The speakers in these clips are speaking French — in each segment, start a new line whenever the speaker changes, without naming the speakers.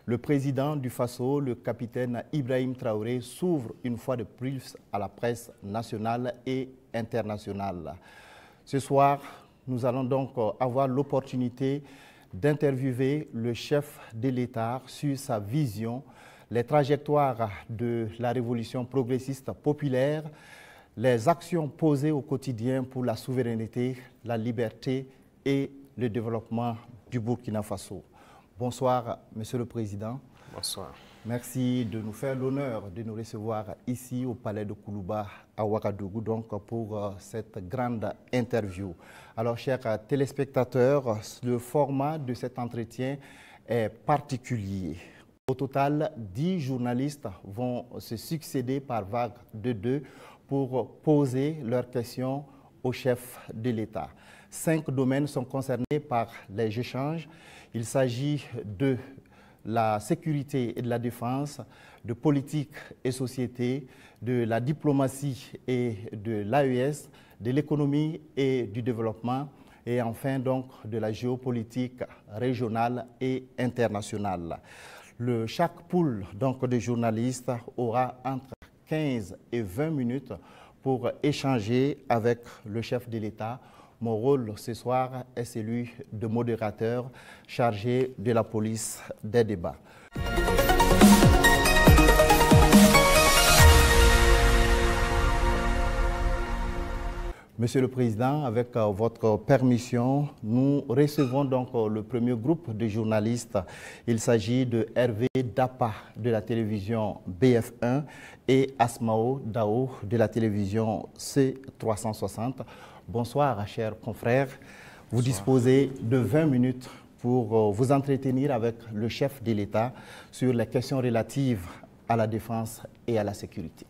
Le président du Faso, le capitaine Ibrahim Traoré, s'ouvre une fois de plus à la presse nationale et internationale. Ce soir, nous allons donc avoir l'opportunité d'interviewer le chef de l'État sur sa vision, les trajectoires de la révolution progressiste populaire, les actions posées au quotidien pour la souveraineté, la liberté et le développement du Burkina Faso. Bonsoir, Monsieur le Président.
Bonsoir.
Merci de nous faire l'honneur de nous recevoir ici au Palais de Koulouba à Ouagadougou donc pour cette grande interview. Alors, chers téléspectateurs, le format de cet entretien est particulier. Au total, 10 journalistes vont se succéder par vague de 2 pour poser leurs questions au chef de l'État. 5 domaines sont concernés par les échanges. Il s'agit de la sécurité et de la défense, de politique et société, de la diplomatie et de l'AES, de l'économie et du développement, et enfin donc de la géopolitique régionale et internationale. Chaque pool donc de journalistes aura entre 15 et 20 minutes pour échanger avec le chef de l'État. Mon rôle ce soir est celui de modérateur chargé de la police des débats. Monsieur le Président, avec votre permission, nous recevons donc le premier groupe de journalistes. Il s'agit de Hervé Dapa de la télévision BF1 et Asmao Dao de la télévision C360. Bonsoir, chers confrères. Vous disposez de 20 minutes pour vous entretenir avec le chef de l'État sur les questions relatives à la défense et à la sécurité.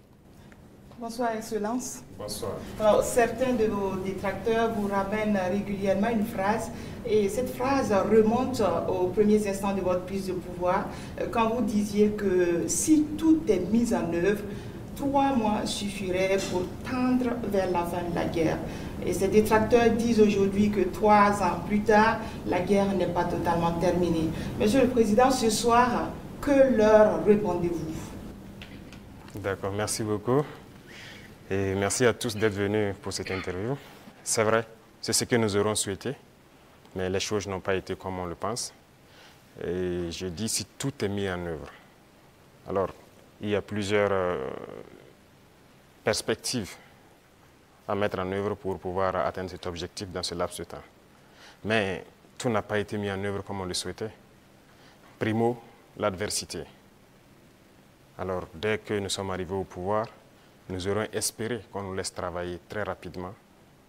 Bonsoir, Excellence.
Bonsoir.
Alors, certains de vos détracteurs vous ramènent régulièrement une phrase, et cette phrase remonte aux premiers instants de votre prise de pouvoir, quand vous disiez que si tout est mis en œuvre, 3 mois suffiraient pour tendre vers la fin de la guerre. Et ces détracteurs disent aujourd'hui que 3 ans plus tard, la guerre n'est pas totalement terminée. Monsieur le Président, ce soir, que leur répondez-vous?
D'accord, merci beaucoup. Et merci à tous d'être venus pour cette interview. C'est vrai, c'est ce que nous aurons souhaité, mais les choses n'ont pas été comme on le pense. Et je dis si tout est mis en œuvre. Alors, il y a plusieurs perspectives à mettre en œuvre pour pouvoir atteindre cet objectif dans ce laps de temps. Mais tout n'a pas été mis en œuvre comme on le souhaitait. Primo, l'adversité. Alors, dès que nous sommes arrivés au pouvoir, nous aurons espéré qu'on nous laisse travailler très rapidement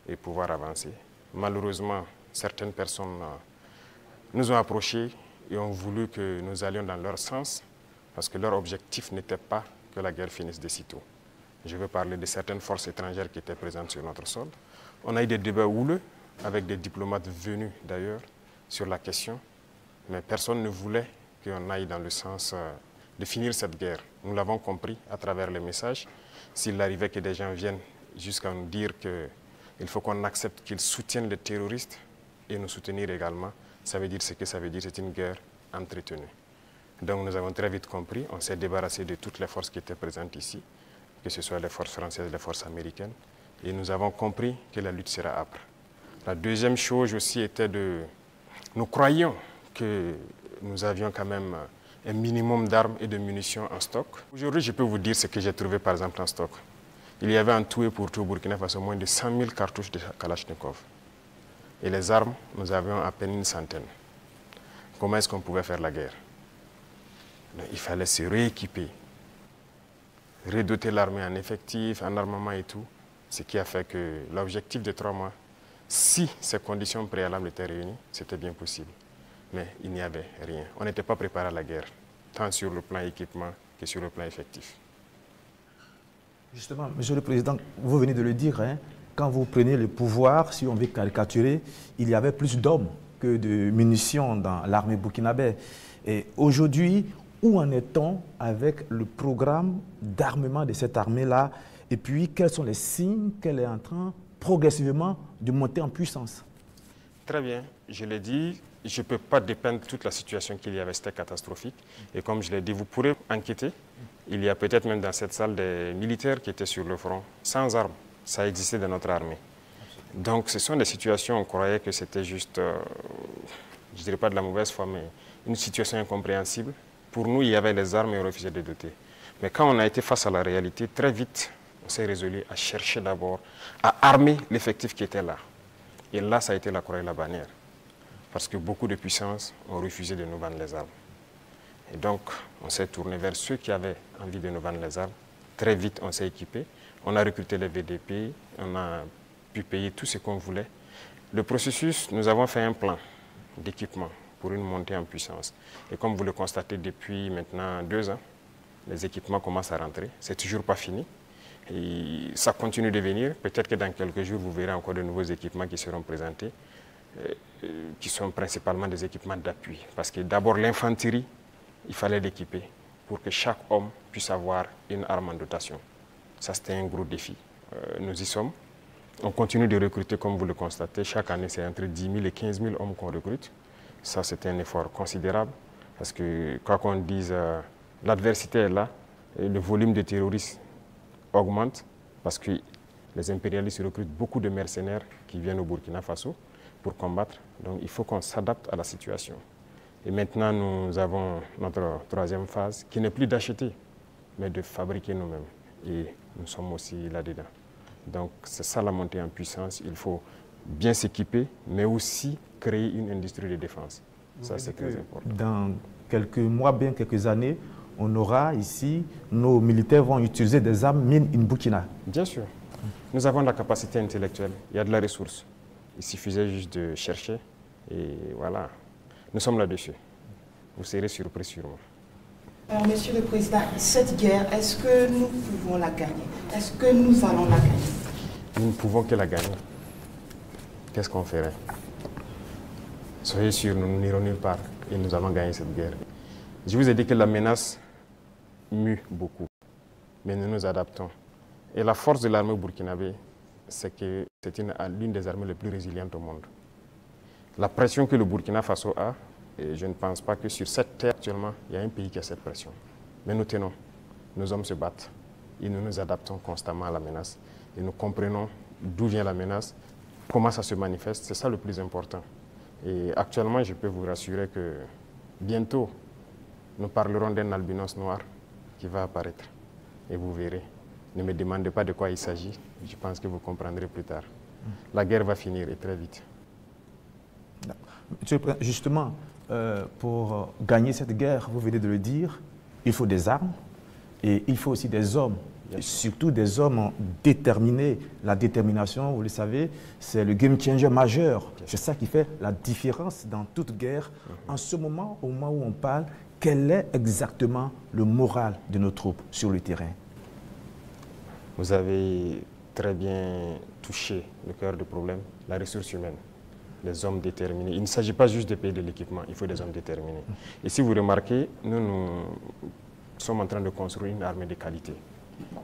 et pouvoir avancer. Malheureusement, certaines personnes nous ont approchés et ont voulu que nous allions dans leur sens parce que leur objectif n'était pas que la guerre finisse de sitôt. Je veux parler de certaines forces étrangères qui étaient présentes sur notre sol. On a eu des débats houleux avec des diplomates venus d'ailleurs sur la question, mais personne ne voulait qu'on aille dans le sens de finir cette guerre. Nous l'avons compris à travers les messages. S'il arrivait que des gens viennent jusqu'à nous dire qu'il faut qu'on accepte qu'ils soutiennent les terroristes et nous soutenir également, ça veut dire ce que ça veut dire, c'est une guerre entretenue. Donc nous avons très vite compris, on s'est débarrassé de toutes les forces qui étaient présentes ici, que ce soit les forces françaises, les forces américaines, et nous avons compris que la lutte sera âpre. La deuxième chose aussi était nous croyions que nous avions quand même un minimum d'armes et de munitions en stock. Aujourd'hui, je peux vous dire ce que j'ai trouvé par exemple en stock. Il y avait en tout et pour tout au Burkina Faso moins de 100 000 cartouches de Kalachnikov. Et les armes, nous avions à peine une centaine. Comment est-ce qu'on pouvait faire la guerre? Il fallait se rééquiper, redoter l'armée en effectifs, en armement et tout, ce qui a fait que l'objectif de 3 mois, si ces conditions préalables étaient réunies, c'était bien possible. Mais il n'y avait rien. On n'était pas préparé à la guerre, tant sur le plan équipement que sur le plan effectif.
Justement, Monsieur le Président, vous venez de le dire, hein, quand vous prenez le pouvoir, si on veut caricaturer, il y avait plus d'hommes que de munitions dans l'armée burkinabé. Et aujourd'hui, où en est-on avec le programme d'armement de cette armée-là? Et puis, quels sont les signes qu'elle est en train progressivement de monter en puissance?
Très bien, je l'ai dit, je ne peux pas dépeindre toute la situation qu'il y avait, c'était catastrophique. Et comme je l'ai dit, vous pourrez enquêter. Il y a peut-être même dans cette salle des militaires qui étaient sur le front, sans armes. Ça existait dans notre armée. Donc ce sont des situations, on croyait que c'était juste, je ne dirais pas de la mauvaise foi, mais une situation incompréhensible. Pour nous, il y avait les armes et on refusait de doter. Mais quand on a été face à la réalité, très vite, on s'est résolu à chercher d'abord, à armer l'effectif qui était là. Et là, ça a été la croix et la bannière. Parce que beaucoup de puissances ont refusé de nous vendre les armes. Et donc, on s'est tourné vers ceux qui avaient envie de nous vendre les armes. Très vite, on s'est équipé. On a recruté les VDP, on a pu payer tout ce qu'on voulait. Le processus, nous avons fait un plan d'équipement pour une montée en puissance. Et comme vous le constatez depuis maintenant 2 ans, les équipements commencent à rentrer. C'est toujours pas fini. Et ça continue de venir. Peut-être que dans quelques jours, vous verrez encore de nouveaux équipements qui seront présentés, qui sont principalement des équipements d'appui. Parce que d'abord, l'infanterie, il fallait l'équiper pour que chaque homme puisse avoir une arme en dotation. Ça, c'était un gros défi. Nous y sommes. On continue de recruter, comme vous le constatez. Chaque année, c'est entre 10 000 et 15 000 hommes qu'on recrute. Ça, c'est un effort considérable. Parce que, quoi qu'on dise, l'adversité est là. Et le volume de terroristes augmente. Parce que les impérialistes recrutent beaucoup de mercenaires qui viennent au Burkina Faso pour combattre. Donc, il faut qu'on s'adapte à la situation. Et maintenant, nous avons notre 3e phase, qui n'est plus d'acheter, mais de fabriquer nous-mêmes. Et nous sommes aussi là-dedans. Donc, c'est ça la montée en puissance. Il faut bien s'équiper, mais aussi créer une industrie de défense. Ça, c'est très important.
Dans quelques mois, bien quelques années, on aura ici, nos militaires vont utiliser des armes made in Burkina.
Bien sûr. Nous avons la capacité intellectuelle. Il y a de la ressource. Il suffisait juste de chercher. Et voilà. Nous sommes là-dessus. Vous serez surpris sûrement.
Alors, Monsieur le Président, cette guerre, est-ce que nous pouvons la gagner? Est-ce que nous allons la gagner?
Nous ne pouvons que la gagner. Qu'est-ce qu'on ferait? Soyez sûrs, nous n'irons nulle part et nous allons gagner cette guerre. Je vous ai dit que la menace mue beaucoup, mais nous nous adaptons. Et la force de l'armée burkinabé, c'est que c'est l'une des armées les plus résilientes au monde. La pression que le Burkina Faso a, et je ne pense pas que sur cette terre actuellement, il y a un pays qui a cette pression. Mais nous tenons, nos hommes se battent et nous nous adaptons constamment à la menace. Et nous comprenons d'où vient la menace, comment ça se manifeste, c'est ça le plus important. Et actuellement, je peux vous rassurer que bientôt, nous parlerons d'un albinos noir qui va apparaître. Et vous verrez. Ne me demandez pas de quoi il s'agit, je pense que vous comprendrez plus tard. La guerre va finir et très vite.
Monsieur le Président, justement, pour gagner cette guerre, vous venez de le dire, il faut des armes et il faut aussi des hommes. Et surtout des hommes déterminés. La détermination, vous le savez, c'est le game changer majeur. C'est ça qui fait la différence dans toute guerre. En ce moment, au moment où on parle, quel est exactement le moral de nos troupes sur le terrain?
Vous avez très bien touché le cœur du problème, la ressource humaine, les hommes déterminés. Il ne s'agit pas juste de payer de l'équipement, il faut des hommes déterminés. Et si vous remarquez, nous sommes en train de construire une armée de qualité.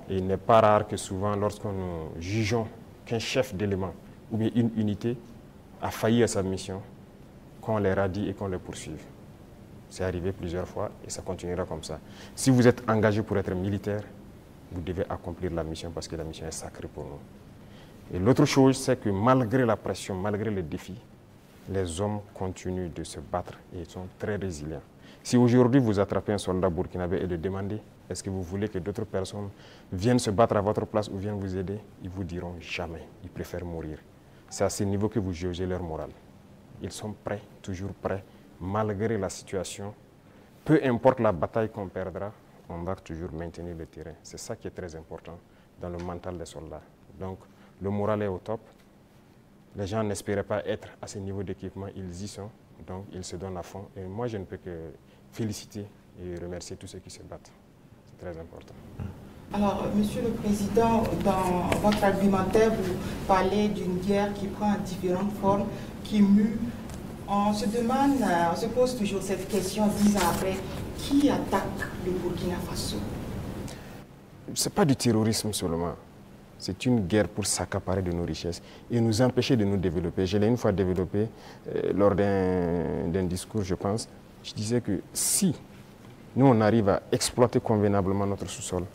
Et il n'est pas rare que souvent, lorsque nous jugeons qu'un chef d'élément ou bien une unité a failli à sa mission, qu'on les radie et qu'on les poursuive. C'est arrivé plusieurs fois et ça continuera comme ça. Si vous êtes engagé pour être militaire, vous devez accomplir la mission parce que la mission est sacrée pour nous. Et l'autre chose, c'est que malgré la pression, malgré les défis, les hommes continuent de se battre et ils sont très résilients. Si aujourd'hui vous attrapez un soldat burkinabé et le demandez, est-ce que vous voulez que d'autres personnes viennent se battre à votre place ou viennent vous aider? Ils vous diront jamais, ils préfèrent mourir. C'est à ce niveau que vous jugez leur morale. Ils sont prêts, toujours prêts, malgré la situation. Peu importe la bataille qu'on perdra, on va toujours maintenir le terrain. C'est ça qui est très important dans le mental des soldats. Donc, le moral est au top. Les gens n'espéraient pas être à ce niveau d'équipement, ils y sont. Donc, ils se donnent à fond. Et moi, je ne peux que féliciter et remercier tous ceux qui se battent. C'est très important.
Alors, Monsieur le Président, dans votre argumentaire, vous parlez d'une guerre qui prend différentes formes, qui mue. On se demande, on se pose toujours cette question 10 ans après, qui attaque le Burkina Faso?
Ce n'est pas du terrorisme seulement. c'est une guerre pour s'accaparer de nos richesses et nous empêcher de nous développer. Je l'ai une fois développé lors d'un discours, je pense. Je disais que si nous, on arrive à exploiter convenablement notre sous-sol,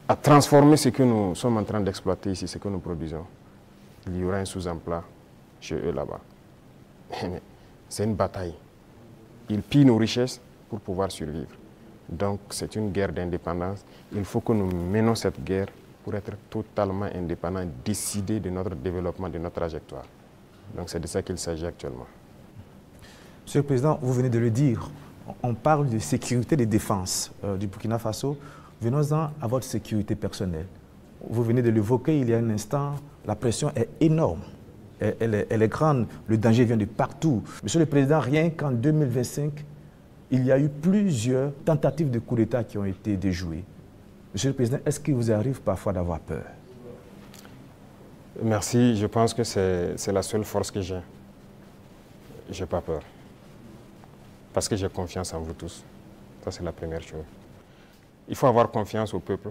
à transformer ce que nous sommes en train d'exploiter ici, ce que nous produisons, il y aura un sous-emploi chez eux là-bas. C'est une bataille. Ils pillent nos richesses pour pouvoir survivre. Donc c'est une guerre d'indépendance. Il faut que nous menons cette guerre pour être totalement indépendants, décider de notre développement, de notre trajectoire. Donc c'est de ça qu'il s'agit actuellement.
Monsieur le Président, vous venez de le dire, on parle de sécurité et de défense du Burkina Faso. Venons-en à votre sécurité personnelle. Vous venez de l'évoquer il y a un instant, la pression est énorme, elle est grande, le danger vient de partout. Monsieur le Président, rien qu'en 2025, il y a eu plusieurs tentatives de coup d'État qui ont été déjouées. Monsieur le Président, est-ce qu'il vous arrive parfois d'avoir peur?
Merci, je pense que c'est la seule force que j'ai. Je n'ai pas peur. Parce que j'ai confiance en vous tous. Ça, c'est la première chose. Il faut avoir confiance au peuple,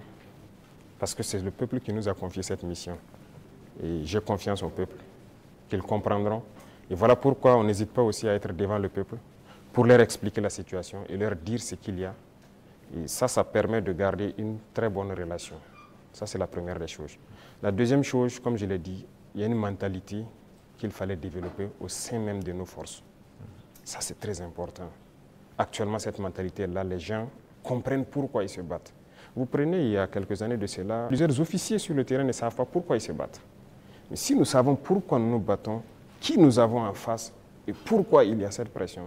parce que c'est le peuple qui nous a confié cette mission. Et j'ai confiance au peuple, qu'ils comprendront. Et voilà pourquoi on n'hésite pas aussi à être devant le peuple, pour leur expliquer la situation et leur dire ce qu'il y a. Et ça permet de garder une très bonne relation. Ça, c'est la première des choses. La deuxième chose, comme je l'ai dit, il y a une mentalité qu'il fallait développer au sein même de nos forces. Ça, c'est très important. Actuellement, cette mentalité-là, les gens comprennent pourquoi ils se battent. Vous prenez, il y a quelques années de cela, plusieurs officiers sur le terrain ne savent pas pourquoi ils se battent. Mais si nous savons pourquoi nous nous battons, qui nous avons en face et pourquoi il y a cette pression,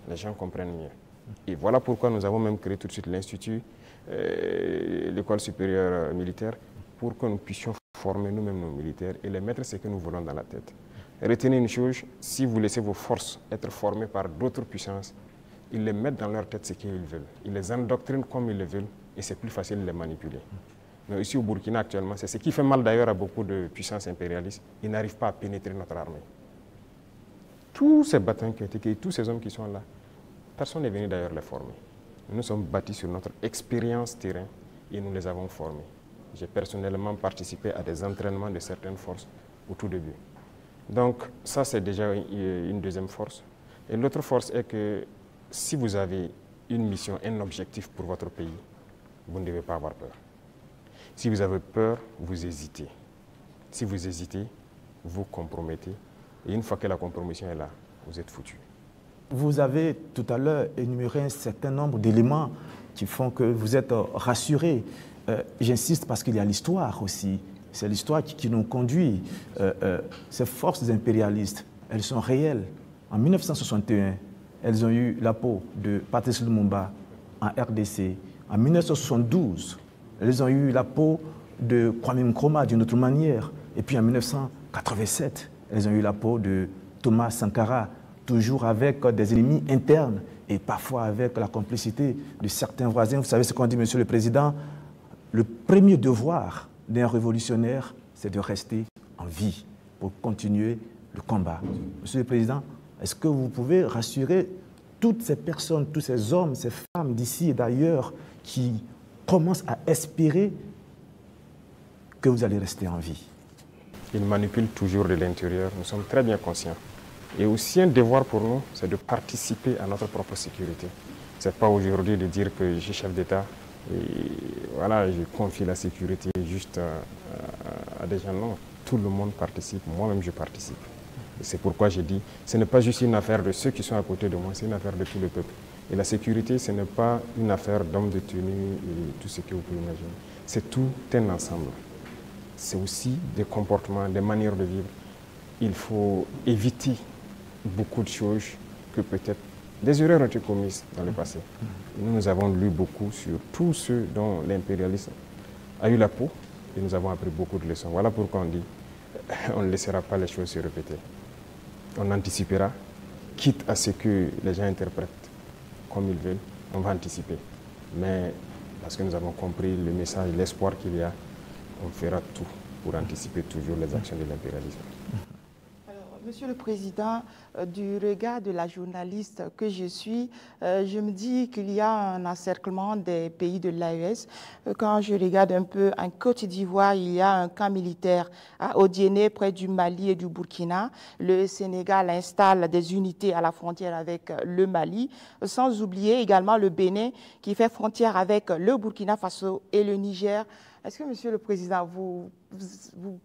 les gens comprennent mieux. Et voilà pourquoi nous avons même créé tout de suite l'Institut, l'école supérieure militaire, pour que nous puissions former nous-mêmes nos militaires et les mettre ce que nous voulons dans la tête. Retenez une chose, si vous laissez vos forces être formées par d'autres puissances, ils les mettent dans leur tête ce qu'ils veulent. Ils les endoctrinent comme ils le veulent et c'est plus facile de les manipuler. Mais ici au Burkina actuellement, c'est ce qui fait mal d'ailleurs à beaucoup de puissances impérialistes, ils n'arrivent pas à pénétrer notre armée. Tous ces bataillons qui ont été créés, tous ces hommes qui sont là, personne n'est venu d'ailleurs les former. Nous sommes bâtis sur notre expérience terrain et nous les avons formés. J'ai personnellement participé à des entraînements de certaines forces au tout début. Donc ça, c'est déjà une deuxième force. Et l'autre force est que si vous avez une mission, un objectif pour votre pays, vous ne devez pas avoir peur. Si vous avez peur, vous hésitez. Si vous hésitez, vous compromettez. Et une fois que la compromission est là, vous êtes foutu.
Vous avez tout à l'heure énuméré un certain nombre d'éléments qui font que vous êtes rassuré. J'insiste parce qu'il y a l'histoire aussi. C'est l'histoire qui nous conduit. Ces forces impérialistes, elles sont réelles. En 1961, elles ont eu la peau de Patrice Lumumba en RDC. En 1972, elles ont eu la peau de Kwame Nkrumah d'une autre manière. Et puis en 1987, elles ont eu la peau de Thomas Sankara, toujours avec des ennemis internes et parfois avec la complicité de certains voisins. Vous savez ce qu'on dit, Monsieur le Président, le premier devoir d'un révolutionnaire, c'est de rester en vie pour continuer le combat. Monsieur le Président, est-ce que vous pouvez rassurer toutes ces personnes, tous ces hommes, ces femmes d'ici et d'ailleurs qui commencent à espérer que vous allez rester en vie?
Ils manipulent toujours de l'intérieur, nous sommes très bien conscients. Et aussi un devoir pour nous, c'est de participer à notre propre sécurité. Ce n'est pas aujourd'hui de dire que je suis chef d'État et voilà, je confie la sécurité juste à des gens. Non, tout le monde participe, moi-même je participe. C'est pourquoi j'ai dit, ce n'est pas juste une affaire de ceux qui sont à côté de moi, c'est une affaire de tout le peuple. Et la sécurité, ce n'est pas une affaire d'hommes de tenue et tout ce que vous pouvez imaginer. C'est tout un ensemble. C'est aussi des comportements, des manières de vivre. Il faut éviter beaucoup de choses que peut-être des erreurs ont été commises dans le passé. Nous avons lu beaucoup sur tous ceux dont l'impérialisme a eu la peau et nous avons appris beaucoup de leçons. Voilà pourquoi on dit on ne laissera pas les choses se répéter. On anticipera, quitte à ce que les gens interprètent comme ils veulent, on va anticiper. Mais parce que nous avons compris le message, l'espoir qu'il y a, on fera tout pour anticiper toujours les actions de l'impérialisme.
Monsieur le Président, du regard de la journaliste que je suis, je me dis qu'il y a un encerclement des pays de l'AES. Quand je regarde un peu en Côte d'Ivoire, il y a un camp militaire à Odiéné, près du Mali et du Burkina. Le Sénégal installe des unités à la frontière avec le Mali, sans oublier également le Bénin qui fait frontière avec le Burkina Faso et le Niger. Est-ce que, Monsieur le Président, vous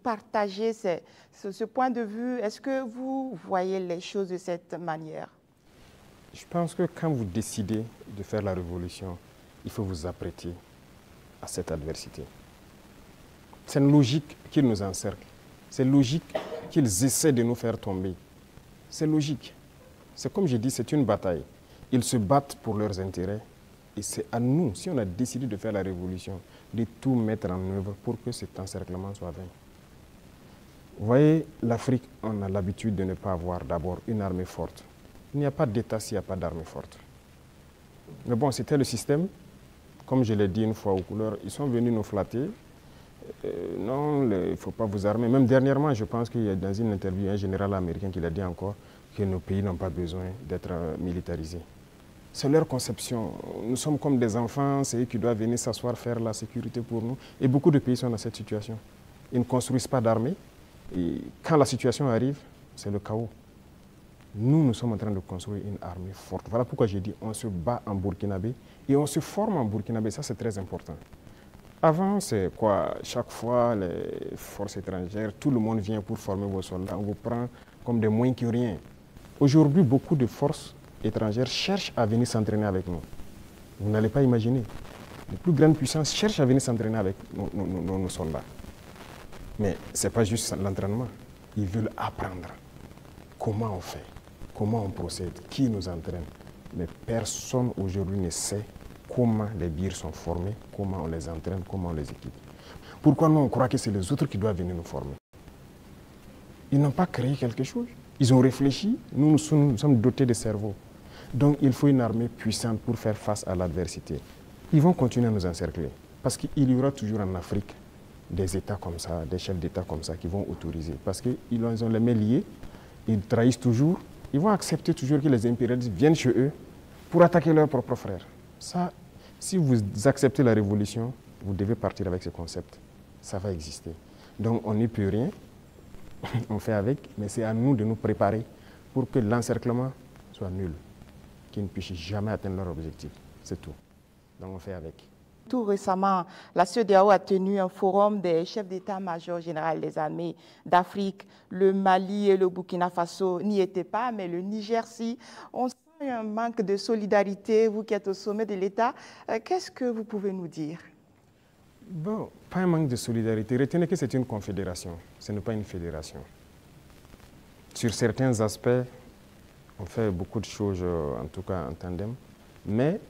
partagez ce point de vue? Est-ce que vous voyez les choses de cette manière?
Je pense que quand vous décidez de faire la révolution, il faut vous apprêter à cette adversité. C'est une logique qu'ils nous encerclent. C'est logique qu'ils essaient de nous faire tomber. C'est logique. C'est comme je dis, c'est une bataille. Ils se battent pour leurs intérêts. Et c'est à nous, si on a décidé de faire la révolution, de tout mettre en œuvre pour que cet encerclement soit vaincu. Vous voyez, l'Afrique, on a l'habitude de ne pas avoir d'abord une armée forte. Il n'y a pas d'État s'il n'y a pas d'armée forte. Mais bon, c'était le système. Comme je l'ai dit une fois aux couleurs, ils sont venus nous flatter. Non, il ne faut pas vous armer. Même dernièrement, je pense qu'il y a dans une interview un général américain qui l'a dit encore que nos pays n'ont pas besoin d'être militarisés. C'est leur conception. Nous sommes comme des enfants, c'est eux qui doivent venir s'asseoir, faire la sécurité pour nous. Et beaucoup de pays sont dans cette situation. Ils ne construisent pas d'armée. Et quand la situation arrive, c'est le chaos. Nous, nous sommes en train de construire une armée forte. Voilà pourquoi j'ai dit on se bat en burkinabé et on se forme en burkinabé. Ça, c'est très important. Avant, c'est quoi? Chaque fois, les forces étrangères, tout le monde vient pour former vos soldats. On vous prend comme des moins que rien. Aujourd'hui, beaucoup de forces étrangères cherchent à venir s'entraîner avec nous. Vous n'allez pas imaginer. Les plus grandes puissances cherchent à venir s'entraîner avec nos soldats. Mais ce n'est pas juste l'entraînement. Ils veulent apprendre comment on fait, comment on procède, qui nous entraîne. Mais personne aujourd'hui ne sait comment les birs sont formés, comment on les entraîne, comment on les équipe. Pourquoi nous, on croit que c'est les autres qui doivent venir nous former? Ils n'ont pas créé quelque chose. Ils ont réfléchi. Nous sommes dotés de cerveau. Donc, il faut une armée puissante pour faire face à l'adversité. Ils vont continuer à nous encercler. Parce qu'il y aura toujours en Afrique des États comme ça, des chefs d'État comme ça qui vont autoriser. Parce qu'ils ont les mains liées, ils trahissent toujours. Ils vont accepter toujours que les impérialistes viennent chez eux pour attaquer leurs propres frères. Ça, si vous acceptez la révolution, vous devez partir avec ce concept. Ça va exister. Donc, on n'y peut rien. On fait avec, mais c'est à nous de nous préparer pour que l'encerclement soit nul, qu'ils ne puissent jamais atteindre leur objectif. C'est tout. Donc on fait avec.
Tout récemment, la CEDEAO a tenu un forum des chefs d'état-major général des armées d'Afrique. Le Mali et le Burkina Faso n'y étaient pas, mais le Niger, si. On sent un manque de solidarité, vous qui êtes au sommet de l'État. Qu'est-ce que vous pouvez nous dire?
Bon, pas un manque de solidarité. Retenez que c'est une confédération, ce n'est pas une fédération. Sur certains aspects, on fait beaucoup de choses, en tout cas en tandem, mais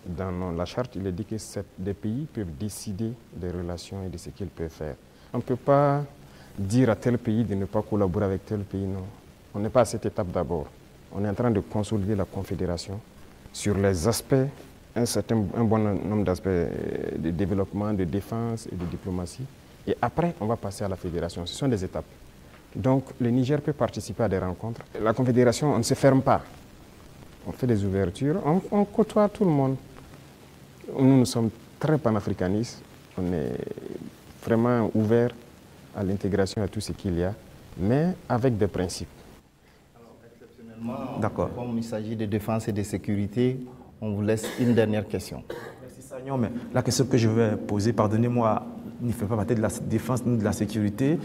dans la charte, il est dit que des pays peuvent décider des relations et de ce qu'ils peuvent faire. On ne peut pas dire à tel pays de ne pas collaborer avec tel pays, non. On n'est pas à cette étape d'abord. On est en train de consolider la confédération sur les aspects, un bon nombre d'aspects de développement, de défense et de diplomatie. Et après, on va passer à la fédération. Ce sont des étapes. Donc, le Niger peut participer à des rencontres. La confédération, on ne se ferme pas. On fait des ouvertures, on côtoie tout le monde. Nous sommes très panafricanistes. On est vraiment ouverts à l'intégration, à tout ce qu'il y a, mais avec des principes.
D'accord. Comme il s'agit de défense et de sécurité, on vous laisse une dernière question.
Merci Sagnon, mais la question que je vais poser, pardonnez-moi, ne fait pas partie de la défense ni de la sécurité,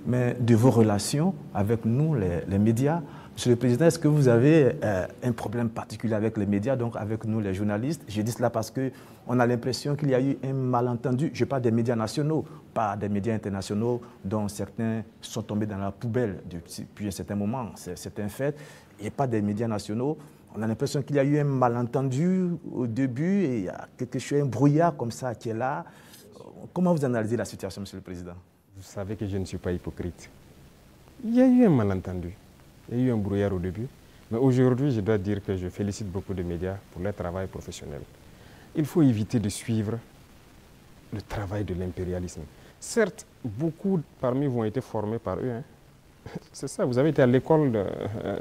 mais de vos relations avec nous, les médias. Monsieur le Président, est-ce que vous avez un problème particulier avec les médias, donc avec nous, les journalistes? Je dis cela parce qu'on a l'impression qu'il y a eu un malentendu. Je parle des médias nationaux, pas des médias internationaux, dont certains sont tombés dans la poubelle depuis un certain moment. C'est un fait. Et pas des médias nationaux. On a l'impression qu'il y a eu un malentendu au début et il y a quelque chose, un brouillard comme ça qui est là. Comment vous analysez la situation, Monsieur le Président?
Vous savez que je ne suis pas hypocrite. Il y a eu un malentendu. Il y a eu un brouillard au début. Mais aujourd'hui, je dois dire que je félicite beaucoup de médias pour leur travail professionnel. Il faut éviter de suivre le travail de l'impérialisme. Certes, beaucoup parmi vous ont été formés par eux. Hein. C'est ça, vous avez été à l'école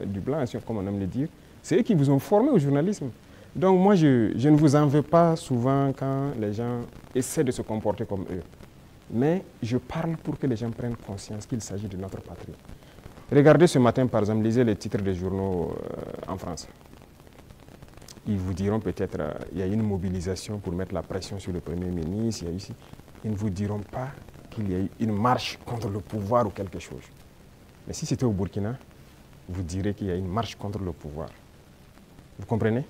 du blanc, comme on aime le dire. C'est eux qui vous ont formé au journalisme. Donc moi, je ne vous en veux pas souvent quand les gens essaient de se comporter comme eux. Mais je parle pour que les gens prennent conscience qu'il s'agit de notre patrie. Regardez ce matin, par exemple, lisez les titres des journaux en France. Ils vous diront peut-être qu'il y a une mobilisation pour mettre la pression sur le Premier ministre. Ils ne vous diront pas qu'il y a eu une marche contre le pouvoir ou quelque chose. Mais si c'était au Burkina, vous direz qu'il y a une marche contre le pouvoir. Vous comprenez?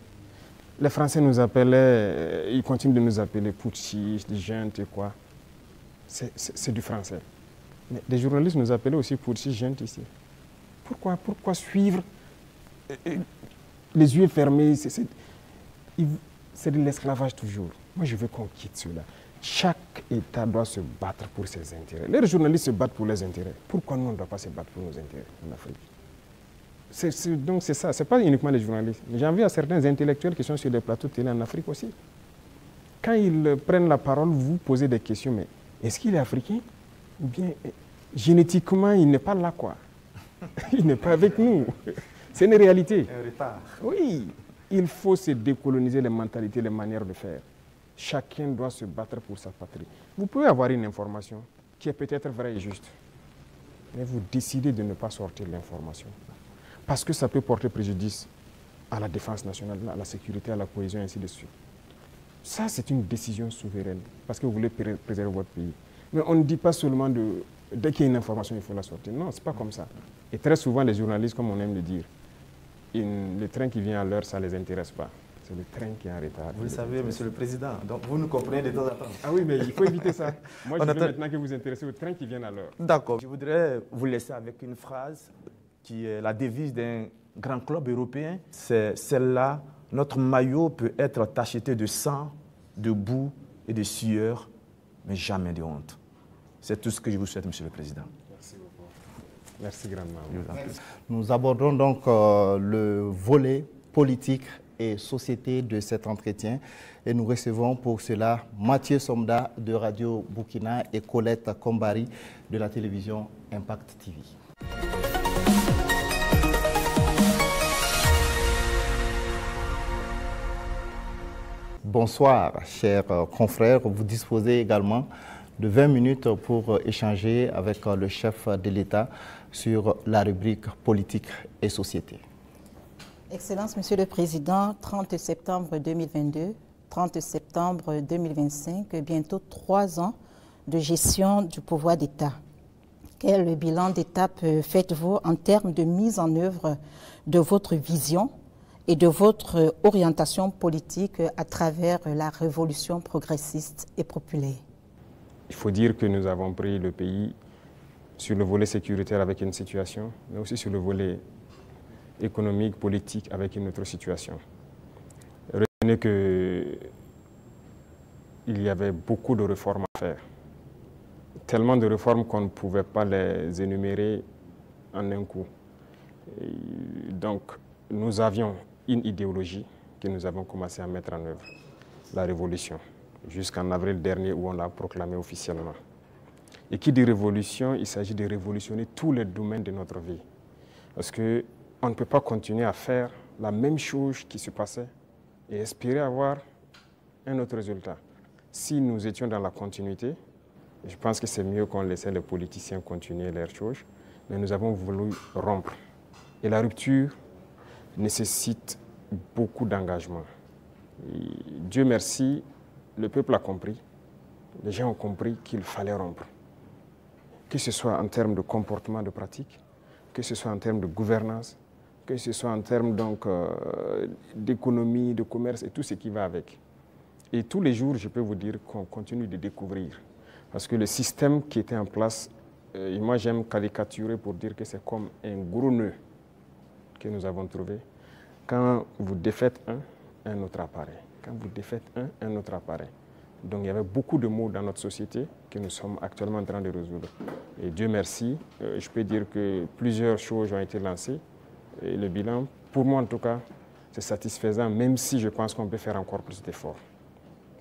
Les Français nous appelaient, ils continuent de nous appeler putschistes, juntes et quoi. C'est du français. Mais des journalistes nous appelaient aussi putschistes, juntes ici. Pourquoi suivre les yeux fermés? C'est de l'esclavage toujours. Moi, je veux qu'on quitte cela. Chaque État doit se battre pour ses intérêts. Les journalistes se battent pour leurs intérêts. Pourquoi nous, on ne doit pas se battre pour nos intérêts en Afrique? Donc c'est ça, ce n'est pas uniquement les journalistes. J'en veux à certains intellectuels qui sont sur des plateaux de télé en Afrique aussi. Quand ils prennent la parole, vous posez des questions, mais est-ce qu'il est africain? Ou bien génétiquement, il n'est pas là, quoi. Il n'est pas avec nous. C'est une réalité.
Un retard.
Oui, il faut se décoloniser les mentalités, les manières de faire. Chacun doit se battre pour sa patrie. Vous pouvez avoir une information qui est peut-être vraie et juste, mais vous décidez de ne pas sortir l'information. Parce que ça peut porter préjudice à la défense nationale, à la sécurité, à la cohésion, et ainsi de suite. Ça, c'est une décision souveraine, parce que vous voulez préserver votre pays. Mais on ne dit pas seulement dès qu'il y a une information, il faut la sortir. Non, ce n'est pas comme ça. Et très souvent, les journalistes, comme on aime le dire, le train qui vient à l'heure, ça ne les intéresse pas. C'est le train qui est en retard.
Vous le savez, Monsieur le Président, donc vous nous comprenez de temps en temps.
Ah oui, mais il faut éviter ça. Moi, je veux maintenant que vous vous intéressez au train qui vient à l'heure.
D'accord. Je voudrais vous laisser avec une phrase qui est la devise d'un grand club européen. C'est celle-là: notre maillot peut être tacheté de sang, de boue et de sueur, mais jamais de honte. C'est tout ce que je vous souhaite, Monsieur le Président.
Merci beaucoup. Merci grandement.
Nous abordons donc le volet politique et société de cet entretien et nous recevons pour cela Mathieu Somda de Radio Burkina et Colette Kombari de la télévision Impact TV. Bonsoir, chers confrères. Vous disposez également de 20 minutes pour échanger avec le chef de l'État sur la rubrique politique et société.
Excellence, Monsieur le Président, 30 septembre 2022, 30 septembre 2025, bientôt 3 ans de gestion du pouvoir d'État. Quel bilan d'étape faites-vous en termes de mise en œuvre de votre vision et de votre orientation politique à travers la révolution progressiste et populaire?
Il faut dire que nous avons pris le pays sur le volet sécuritaire avec une situation, mais aussi sur le volet économique, politique avec une autre situation. Retenez qu'il y avait beaucoup de réformes à faire. Tellement de réformes qu'on ne pouvait pas les énumérer en un coup. Et donc, nous avions une idéologie que nous avons commencé à mettre en œuvre, la révolution, jusqu'en avril dernier où on l'a proclamée officiellement. Et qui dit révolution, il s'agit de révolutionner tous les domaines de notre vie. Parce qu'on ne peut pas continuer à faire la même chose qui se passait et espérer avoir un autre résultat. Si nous étions dans la continuité, je pense que c'est mieux qu'on laissait les politiciens continuer leurs choses, mais nous avons voulu rompre. Et la rupture nécessite beaucoup d'engagement. Dieu merci, le peuple a compris, les gens ont compris qu'il fallait rompre. Que ce soit en termes de comportement, de pratique, que ce soit en termes de gouvernance, que ce soit en termes d'économie, de commerce et tout ce qui va avec. Et tous les jours, je peux vous dire qu'on continue de découvrir. Parce que le système qui était en place, moi j'aime caricaturer pour dire que c'est comme un gros nœud que nous avons trouvé. Quand vous défaites un autre apparaît. Quand vous défaites un autre apparaît. Donc il y avait beaucoup de maux dans notre société que nous sommes actuellement en train de résoudre. Et Dieu merci, je peux dire que plusieurs choses ont été lancées. Et le bilan, pour moi en tout cas, c'est satisfaisant, même si je pense qu'on peut faire encore plus d'efforts.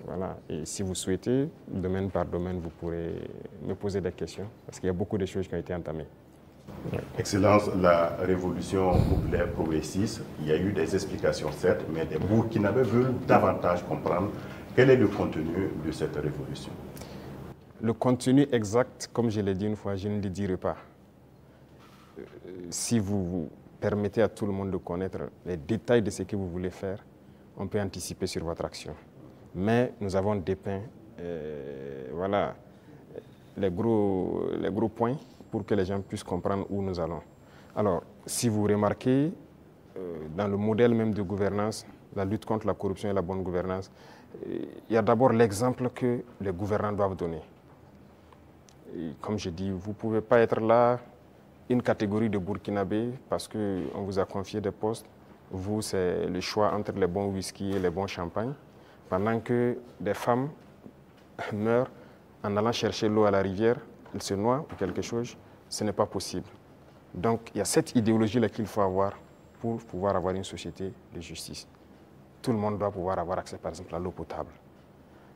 Voilà. Et si vous souhaitez, domaine par domaine, vous pourrez me poser des questions, parce qu'il y a beaucoup de choses qui ont été entamées.
Excellence, la révolution populaire progressiste, il y a eu des explications certes, mais les Burkinabés veulent davantage comprendre quel est le contenu de cette révolution.
Le contenu exact, comme je l'ai dit une fois, je ne le dirai pas. Si vous permettez à tout le monde de connaître les détails de ce que vous voulez faire, on peut anticiper sur votre action. Mais nous avons dépeint voilà, les gros points pour que les gens puissent comprendre où nous allons. Alors, si vous remarquez, dans le modèle même de gouvernance, la lutte contre la corruption et la bonne gouvernance, il y a d'abord l'exemple que les gouvernants doivent donner. Et comme je dis, vous ne pouvez pas être là, une catégorie de Burkinabés, parce qu'on vous a confié des postes. Vous, c'est le choix entre les bons whisky et les bons champagnes, pendant que des femmes meurent en allant chercher l'eau à la rivière, elles se noient ou quelque chose, ce n'est pas possible. Donc, il y a cette idéologie-là qu'il faut avoir pour pouvoir avoir une société de justice. Tout le monde doit pouvoir avoir accès, par exemple, à l'eau potable.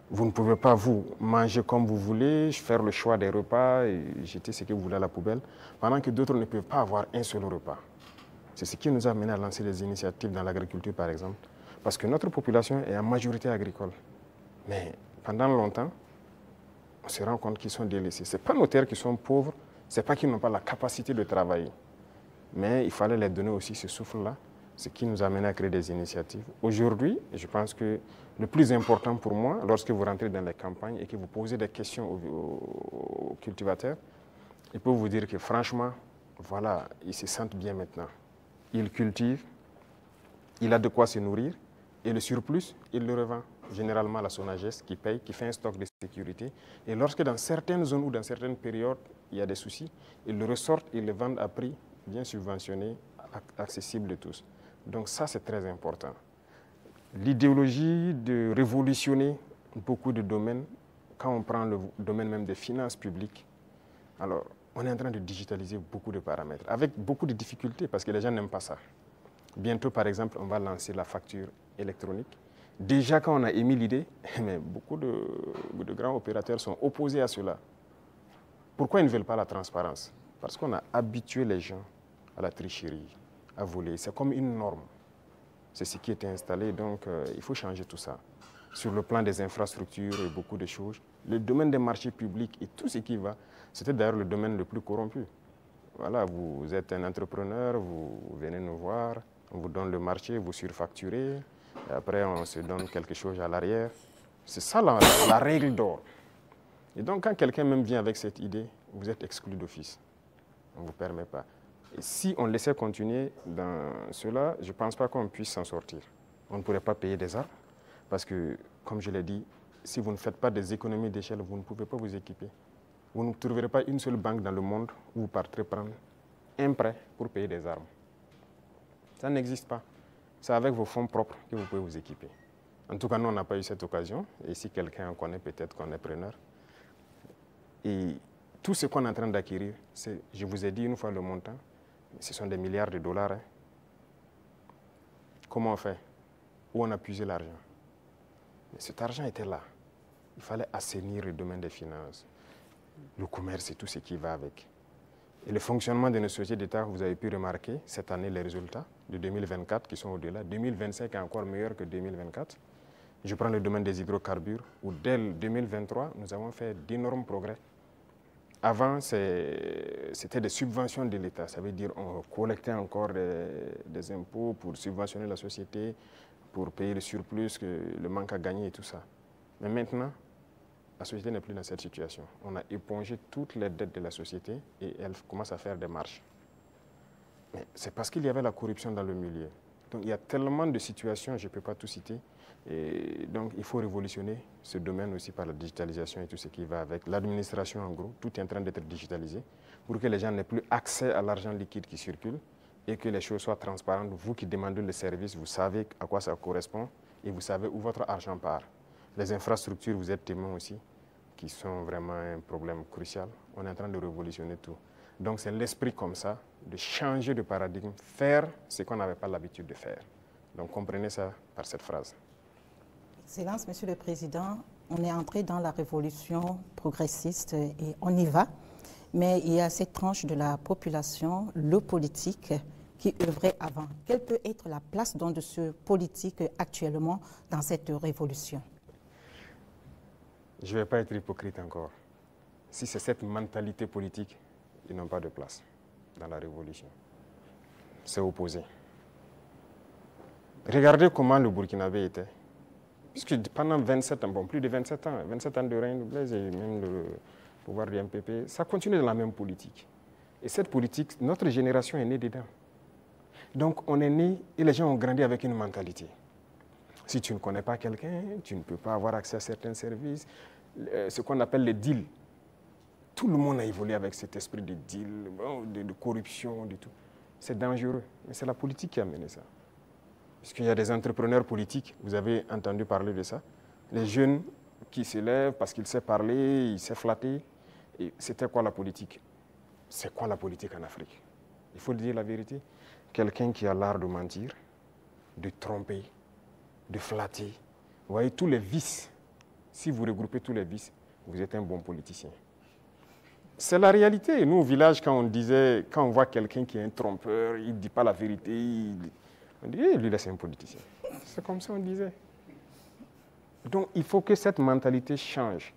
Vous ne pouvez pas, vous, manger comme vous voulez, faire le choix des repas et jeter ce que vous voulez à la poubelle, pendant que d'autres ne peuvent pas avoir un seul repas. C'est ce qui nous a amené à lancer des initiatives dans l'agriculture, par exemple, parce que notre population est en majorité agricole. Mais pendant longtemps, on se rend compte qu'ils sont délaissés. Ce n'est pas nos terres qui sont pauvres, ce n'est pas qu'ils n'ont pas la capacité de travailler. Mais il fallait les donner aussi ce souffle-là, ce qui nous a amené à créer des initiatives. Aujourd'hui, je pense que le plus important pour moi, lorsque vous rentrez dans les campagnes et que vous posez des questions aux cultivateurs, ils peuvent vous dire que franchement, voilà, ils se sentent bien maintenant. Ils cultivent, il a de quoi se nourrir, et le surplus, il le revend généralement à la Sonagest qui paye, qui fait un stock de sécurité. Et lorsque dans certaines zones ou dans certaines périodes, il y a des soucis, ils le ressortent et le vendent à prix bien subventionné, accessible de tous. Donc ça, c'est très important. L'idéologie de révolutionner beaucoup de domaines, quand on prend le domaine même des finances publiques, alors on est en train de digitaliser beaucoup de paramètres, avec beaucoup de difficultés, parce que les gens n'aiment pas ça. Bientôt, par exemple, on va lancer la facture électronique. Déjà, quand on a émis l'idée, mais beaucoup de grands opérateurs sont opposés à cela. Pourquoi ils ne veulent pas la transparence? Parce qu'on a habitué les gens à la tricherie, à voler. C'est comme une norme. C'est ce qui était installé, donc il faut changer tout ça. Sur le plan des infrastructures et beaucoup de choses, le domaine des marchés publics et tout ce qui va, c'était d'ailleurs le domaine le plus corrompu. Voilà, vous êtes un entrepreneur, vous venez nous voir, on vous donne le marché, vous surfacturez, et après on se donne quelque chose à l'arrière. C'est ça la règle d'or. Et donc quand quelqu'un même vient avec cette idée, vous êtes exclu d'office. On ne vous permet pas. Et si on laissait continuer dans cela, je ne pense pas qu'on puisse s'en sortir. On ne pourrait pas payer des armes, parce que, comme je l'ai dit, si vous ne faites pas des économies d'échelle, vous ne pouvez pas vous équiper. Vous ne trouverez pas une seule banque dans le monde où vous partirez prendre un prêt pour payer des armes. Ça n'existe pas. C'est avec vos fonds propres que vous pouvez vous équiper. En tout cas, nous, on n'a pas eu cette occasion. Et si quelqu'un en connaît, peut-être qu'on est preneur. Et tout ce qu'on est en train d'acquérir, je vous ai dit une fois le montant, ce sont des milliards de dollars. Hein. Comment on fait? Où on a puisé l'argent? Mais cet argent était là. Il fallait assainir le domaine des finances, le commerce et tout ce qui va avec. Et le fonctionnement de nos sociétés d'État, vous avez pu remarquer cette année les résultats de 2024 qui sont au-delà. 2025 est encore meilleur que 2024. Je prends le domaine des hydrocarbures où dès 2023, nous avons fait d'énormes progrès. Avant, c'était des subventions de l'État. Ça veut dire qu'on collectait encore des impôts pour subventionner la société, pour payer le surplus, le manque à gagner et tout ça. Mais maintenant, la société n'est plus dans cette situation. On a épongé toutes les dettes de la société et elle commence à faire des marches. Mais c'est parce qu'il y avait la corruption dans le milieu. Donc il y a tellement de situations, je ne peux pas tout citer. Et donc il faut révolutionner ce domaine aussi par la digitalisation et tout ce qui va avec. L'administration en gros, tout est en train d'être digitalisé pour que les gens n'aient plus accès à l'argent liquide qui circule et que les choses soient transparentes. Vous qui demandez le service, vous savez à quoi ça correspond et vous savez où votre argent part. Les infrastructures, vous êtes témoins aussi, qui sont vraiment un problème crucial. On est en train de révolutionner tout. Donc c'est l'esprit comme ça, de changer de paradigme, faire ce qu'on n'avait pas l'habitude de faire. Donc comprenez ça par cette phrase.
Excellence, Monsieur le Président, on est entré dans la révolution progressiste et on y va. mais il y a cette tranche de la population, le politique, qui œuvrait avant. Quelle peut être la place donc de ce politique actuellement dans cette révolution?
Je ne vais pas être hypocrite encore. Si c'est cette mentalité politique, ils n'ont pas de place dans la révolution. C'est opposé. Regardez comment le Burkinabé était. Puisque pendant 27 ans, bon, plus de 27 ans de règne de Blaise et même le pouvoir du MPP, ça continue dans la même politique. Et cette politique, notre génération est née dedans. Donc on est né et les gens ont grandi avec une mentalité. Si tu ne connais pas quelqu'un, tu ne peux pas avoir accès à certains services. Ce qu'on appelle les deals. Tout le monde a évolué avec cet esprit de deal, de corruption, de tout. C'est dangereux, mais c'est la politique qui a mené ça. Parce qu'il y a des entrepreneurs politiques, vous avez entendu parler de ça. Les jeunes qui se lèvent parce qu'ils savent parler, ils savent flatter. Et c'était quoi la politique? C'est quoi la politique en Afrique? Il faut dire la vérité. Quelqu'un qui a l'art de mentir, de tromper, de flatter. Vous voyez, tous les vices. Si vous regroupez tous les vices, vous êtes un bon politicien. C'est la réalité. Nous, au village, quand on voit quelqu'un qui est un trompeur, il ne dit pas la vérité, on dit, lui, là, c'est un politicien. C'est comme ça qu'on disait. Donc, il faut que cette mentalité change.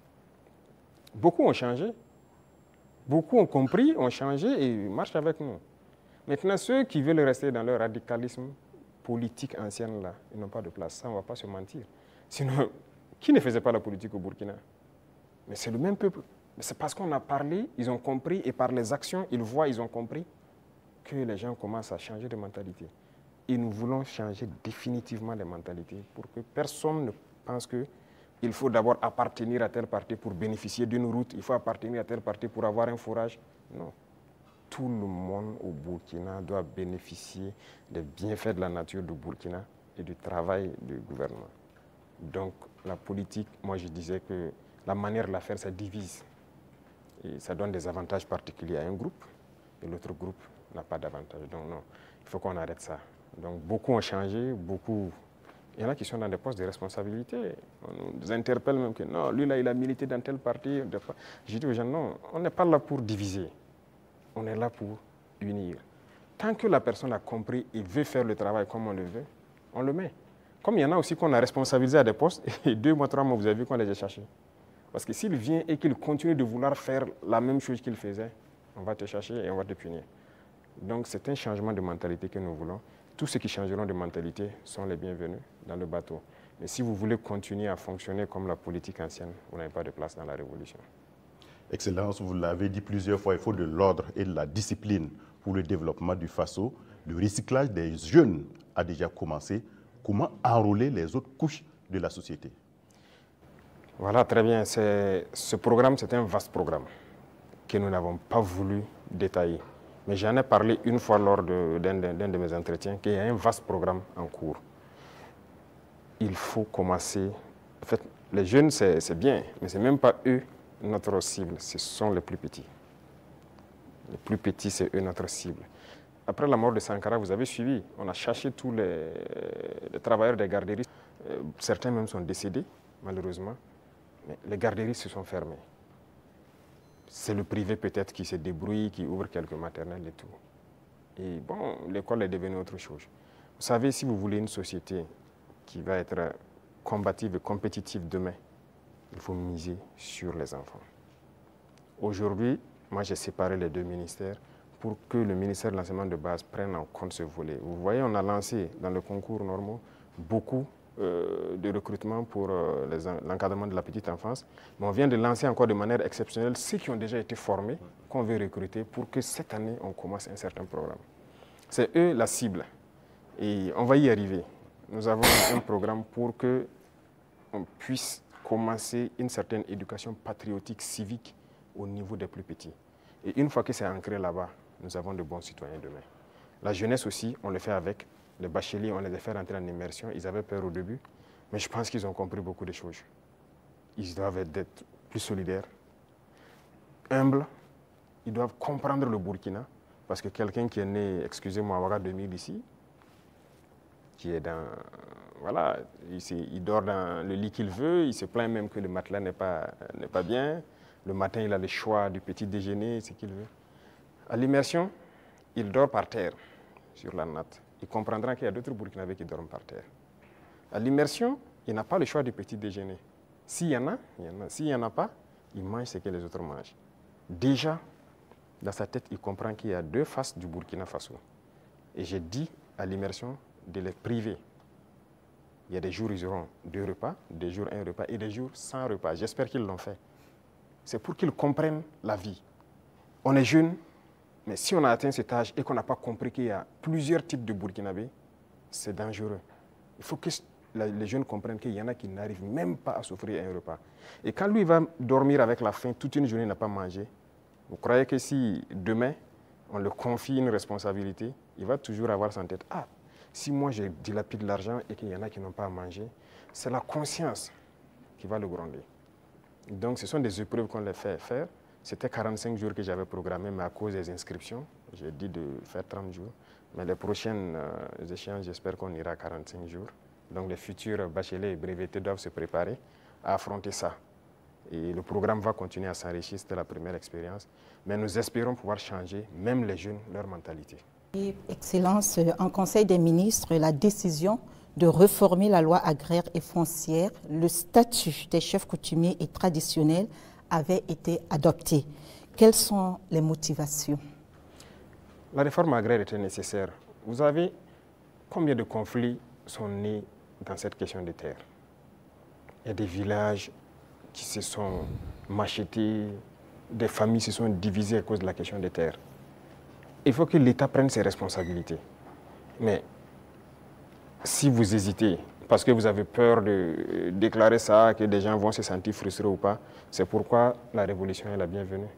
Beaucoup ont changé. Beaucoup ont compris, ont changé et marchent avec nous. Maintenant, ceux qui veulent rester dans leur radicalisme politique ancienne, là, ils n'ont pas de place. Ça, on ne va pas se mentir. Sinon, qui ne faisait pas la politique au Burkina? Mais c'est le même peuple. Mais c'est parce qu'on a parlé, ils ont compris, et par les actions, ils voient, ils ont compris, que les gens commencent à changer de mentalité. Et nous voulons changer définitivement les mentalités pour que personne ne pense qu'il faut d'abord appartenir à tel parti pour bénéficier d'une route, il faut appartenir à tel parti pour avoir un forage. Non. Tout le monde au Burkina doit bénéficier des bienfaits de la nature du Burkina et du travail du gouvernement. Donc la politique, moi je disais que la manière de la faire, ça divise. Et ça donne des avantages particuliers à un groupe et l'autre groupe n'a pas d'avantage. Donc non, il faut qu'on arrête ça. Donc beaucoup ont changé, beaucoup... Il y en a qui sont dans des postes de responsabilité. On nous interpelle même que non, lui là, il a milité dans tel parti. Je dis aux gens, non, on n'est pas là pour diviser. On est là pour unir. Tant que la personne a compris et veut faire le travail comme on le veut, on le met. Comme il y en a aussi qu'on a responsabilisé à des postes, et 2 mois, 3 mois, vous avez vu qu'on les a cherchés. Parce que s'il vient et qu'il continue de vouloir faire la même chose qu'il faisait, on va te chercher et on va te punir. Donc c'est un changement de mentalité que nous voulons. Tous ceux qui changeront de mentalité sont les bienvenus dans le bateau. Mais si vous voulez continuer à fonctionner comme la politique ancienne, vous n'avez pas de place dans la révolution.
Excellence, vous l'avez dit plusieurs fois, il faut de l'ordre et de la discipline pour le développement du FASO. Le recyclage des jeunes a déjà commencé. Comment enrôler les autres couches de la société?
Voilà, très bien. Ce programme, c'est un vaste programme que nous n'avons pas voulu détailler. Mais j'en ai parlé une fois lors d'un de mes entretiens, qu'il y a un vaste programme en cours. Il faut commencer... En fait, les jeunes, c'est bien, mais ce n'est même pas eux notre cible, ce sont les plus petits. Les plus petits, c'est eux notre cible. Après la mort de Sankara, vous avez suivi, on a cherché tous les travailleurs des garderies. Certains même sont décédés, malheureusement. Mais les garderies se sont fermées. C'est le privé peut-être qui se débrouille, qui ouvre quelques maternelles et tout. Et bon, l'école est devenue autre chose. Vous savez, si vous voulez une société qui va être combative et compétitive demain, il faut miser sur les enfants. Aujourd'hui, moi j'ai séparé les 2 ministères pour que le ministère de l'enseignement de base prenne en compte ce volet. Vous voyez, on a lancé dans le concours normaux beaucoup de recrutement pour l'encadrement de la petite enfance. Mais on vient de lancer encore de manière exceptionnelle ceux qui ont déjà été formés, qu'on veut recruter pour que cette année, on commence un certain programme. C'est eux la cible. Et on va y arriver. Nous avons un programme pour qu'on puisse commencer une certaine éducation patriotique, civique au niveau des plus petits. Et une fois que c'est ancré là-bas, nous avons de bons citoyens demain. La jeunesse aussi, on le fait avec. Les bacheliers, on les a fait rentrer en immersion. Ils avaient peur au début, mais je pense qu'ils ont compris beaucoup de choses. Ils doivent être plus solidaires, humbles. Ils doivent comprendre le Burkina. Parce que quelqu'un qui est né, excusez-moi, à Ouaga 2000 ici, qui est dans... Voilà, il dort dans le lit qu'il veut, il se plaint même que le matelas n'est pas bien. Le matin, il a le choix du petit déjeuner, ce qu'il veut. À l'immersion, il dort par terre, sur la natte. Il comprendra qu'il y a d'autres Burkinabés qui dorment par terre. À l'immersion, il n'a pas le choix du petit déjeuner. S'il y en a, il y en a. S'il n'y en a pas, il mange ce que les autres mangent. Déjà, dans sa tête, il comprend qu'il y a deux faces du Burkina Faso. Et j'ai dit à l'immersion de les priver. Il y a des jours où ils auront 2 repas, des jours 1 repas et des jours sans repas. J'espère qu'ils l'ont fait. C'est pour qu'ils comprennent la vie. On est jeunes, mais si on a atteint cet âge et qu'on n'a pas compris qu'il y a plusieurs types de Burkinabés, c'est dangereux. Il faut que les jeunes comprennent qu'il y en a qui n'arrivent même pas à s'offrir un repas. Et quand lui va dormir avec la faim, toute une journée, il n'a pas mangé, vous croyez que si demain, on le confie une responsabilité, il va toujours avoir ça en tête. Ah, si moi je dilapide l'argent et qu'il y en a qui n'ont pas à manger, c'est la conscience qui va le gronder. Donc ce sont des épreuves qu'on les fait faire. C'était 45 jours que j'avais programmé, mais à cause des inscriptions, j'ai dit de faire 30 jours. Mais les prochaines échéances, j'espère qu'on ira à 45 jours. Donc les futurs bacheliers et brevetés doivent se préparer à affronter ça. Et le programme va continuer à s'enrichir, c'était la première expérience. Mais nous espérons pouvoir changer, même les jeunes, leur mentalité.
Excellence, en Conseil des ministres, la décision de réformer la loi agraire et foncière, le statut des chefs coutumiers et traditionnels avait été adopté. Quelles sont les motivations?
La réforme agraire était nécessaire. Vous savez combien de conflits sont nés dans cette question des terres? Il y a des villages qui se sont machetés, des familles se sont divisées à cause de la question des terres. Il faut que l'État prenne ses responsabilités. Mais si vous hésitez, parce que vous avez peur de déclarer ça, que des gens vont se sentir frustrés ou pas, c'est pourquoi la révolution est la bienvenue.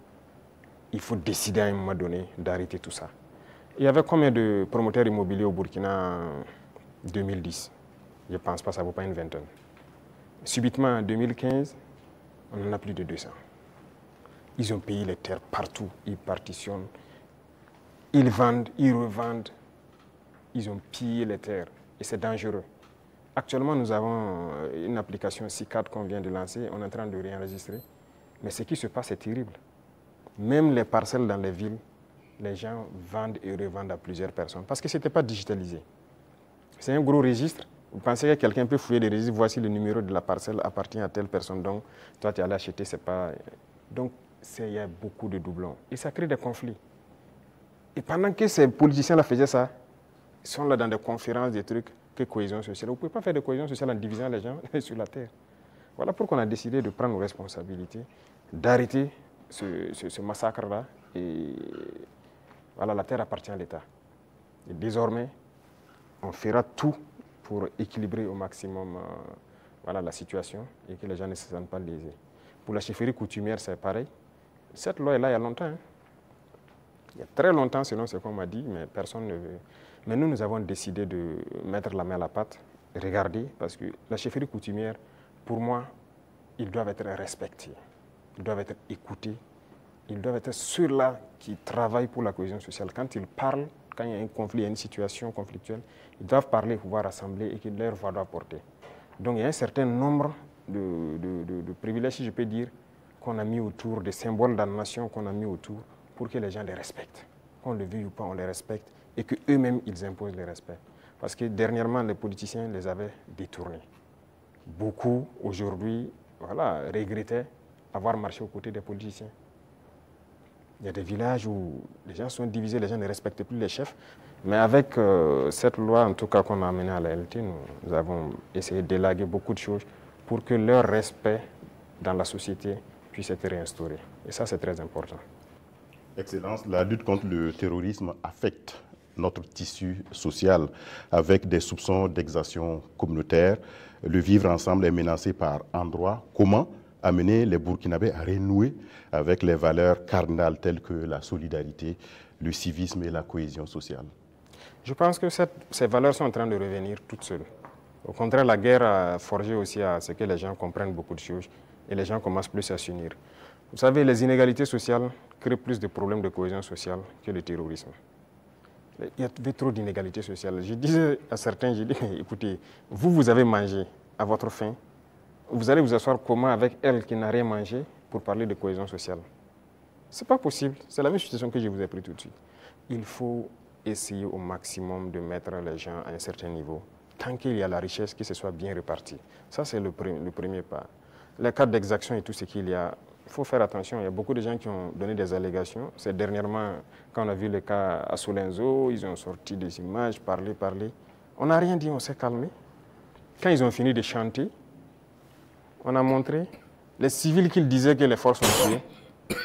Il faut décider à un moment donné d'arrêter tout ça. Il y avait combien de promoteurs immobiliers au Burkina en 2010? Je ne pense pas, ça ne vaut pas une vingtaine. Subitement, en 2015, on en a plus de 200. Ils ont payé les terres partout, ils partitionnent, ils vendent, ils revendent, ils ont pillé les terres et c'est dangereux. Actuellement, nous avons une application C4 qu'on vient de lancer, on est en train de réenregistrer, mais ce qui se passe est terrible. Même les parcelles dans les villes, les gens vendent et revendent à plusieurs personnes parce que ce n'était pas digitalisé. C'est un gros registre. Vous pensez que quelqu'un peut fouiller des registres, voici le numéro de la parcelle appartient à telle personne, donc toi tu es allé acheter, c'est pas... Donc il y a beaucoup de doublons et ça crée des conflits. Et pendant que ces politiciens-là faisaient ça, ils sont là dans des conférences, des trucs, que cohésion sociale. Vous ne pouvez pas faire de cohésion sociale en divisant les gens sur la terre. Voilà pourquoi on a décidé de prendre nos responsabilités, d'arrêter ce massacre-là. Et voilà, la terre appartient à l'État. Et désormais, on fera tout pour équilibrer au maximum voilà, la situation et que les gens ne se sentent pas lésés. Pour la chefferie coutumière, c'est pareil. Cette loi est là il y a longtemps. Hein. Il y a très longtemps, selon ce qu'on m'a dit, mais personne ne veut. Mais nous avons décidé de mettre la main à la pâte, regarder, parce que la chefferie coutumière, pour moi, ils doivent être respectés, ils doivent être écoutés, ils doivent être ceux-là qui travaillent pour la cohésion sociale. Quand ils parlent, quand il y a un conflit, il y a une situation conflictuelle, ils doivent parler, pouvoir rassembler et que leur voix doit porter. Donc il y a un certain nombre de privilèges, si je peux dire, qu'on a mis autour, des symboles dans la nation qu'on a mis autour pour que les gens les respectent. Qu'on le veuille ou pas, on les respecte et qu'eux-mêmes, ils imposent le respect. Parce que dernièrement, les politiciens les avaient détournés. Beaucoup, aujourd'hui, voilà, regrettaient avoir marché aux côtés des politiciens. Il y a des villages où les gens sont divisés, les gens ne respectent plus les chefs. Mais avec cette loi, en tout cas, qu'on a amenée à la LT, nous avons essayé d'élaguer beaucoup de choses pour que leur respect dans la société puisse être réinstauré. Et ça, c'est très important.
Excellence, la lutte contre le terrorisme affecte notre tissu social avec des soupçons d'exaction communautaire. Le vivre ensemble est menacé par endroits. Comment amener les Burkinabés à renouer avec les valeurs cardinales telles que la solidarité, le civisme et la cohésion sociale?
Je pense que ces valeurs sont en train de revenir toutes seules. Au contraire, la guerre a forgé aussi à ce que les gens comprennent beaucoup de choses et les gens commencent plus à s'unir. Vous savez, les inégalités sociales créent plus de problèmes de cohésion sociale que le terrorisme. Il y avait trop d'inégalités sociales. Je disais à certains, j'ai dit, écoutez, vous avez mangé à votre faim, vous allez vous asseoir comment avec elle qui n'a rien mangé pour pour parler de cohésion sociale. Ce n'est pas possible. C'est la même situation que je vous ai pris tout de suite. Il faut essayer au maximum de mettre les gens à un certain niveau. Tant qu'il y a la richesse, que ce soit bien réparti. Ça, c'est le premier pas. Les cas d'exaction et tout ce qu'il y a, il faut faire attention. Il y a beaucoup de gens qui ont donné des allégations. C'est dernièrement, quand on a vu le cas à Solenzo, ils ont sorti des images, parlé. On n'a rien dit, on s'est calmé. Quand ils ont fini de chanter, on a montré les civils qu'ils disaient que les forces ont tués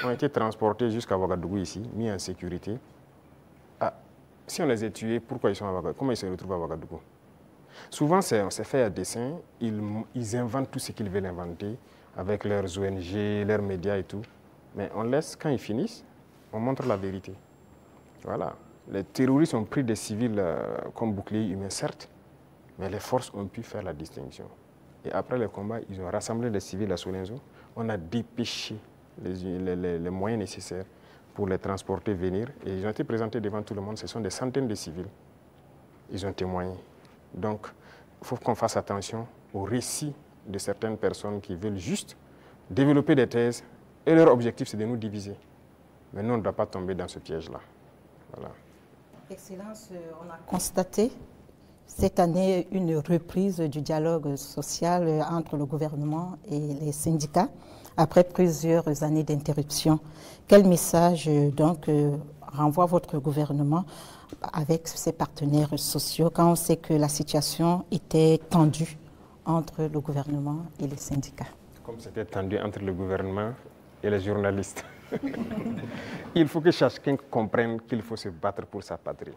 ont été transportés jusqu'à Ouagadougou ici, mis en sécurité. Ah, si on les a tués, pourquoi ils sont à Ouagadougou? Comment ils se retrouvent à Ouagadougou? Souvent, c'est fait à dessein. Ils inventent tout ce qu'ils veulent inventer avec leurs ONG, leurs médias et tout. Mais on laisse, quand ils finissent, on montre la vérité. Voilà. Les terroristes ont pris des civils comme boucliers humains, certes, mais les forces ont pu faire la distinction. Et après le combat, ils ont rassemblé les civils à Solenzo. On a dépêché les moyens nécessaires pour les transporter, venir. Et ils ont été présentés devant tout le monde. Ce sont des centaines de civils. Ils ont témoigné. Donc, il faut qu'on fasse attention aux récits de certaines personnes qui veulent juste développer des thèses. Et leur objectif, c'est de nous diviser. Mais nous, on ne doit pas tomber dans ce piège-là. Voilà.
Excellence, on a constaté cette année une reprise du dialogue social entre le gouvernement et les syndicats après plusieurs années d'interruption. Quel message donc renvoie votre gouvernement avec ses partenaires sociaux quand on sait que la situation était tendue entre le gouvernement et les syndicats?
Comme c'était tendu entre le gouvernement et les journalistes. Il faut que chacun comprenne qu'il faut se battre pour sa patrie.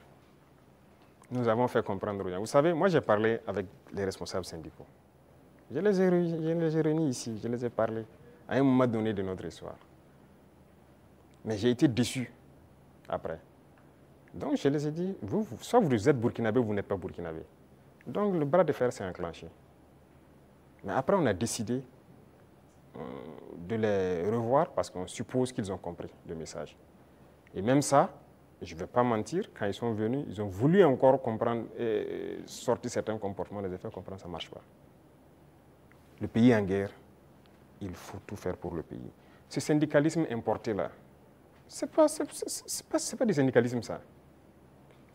Nous avons fait comprendre aux gens. Vous savez, moi j'ai parlé avec les responsables syndicaux. Je les ai réunis ici, je les ai parlé à un moment donné de notre histoire. Mais j'ai été déçu après. Donc je les ai dit, soit vous êtes burkinabé ou vous n'êtes pas burkinabé. Donc le bras de fer s'est enclenché. Mais après on a décidé de les revoir parce qu'on suppose qu'ils ont compris le message. Et même ça, je ne vais pas mentir, quand ils sont venus, ils ont voulu encore comprendre et sortir certains comportements, les faire comprendre, ça ne marche pas. Le pays est en guerre, il faut tout faire pour le pays. Ce syndicalisme importé là, ce n'est pas du syndicalisme ça.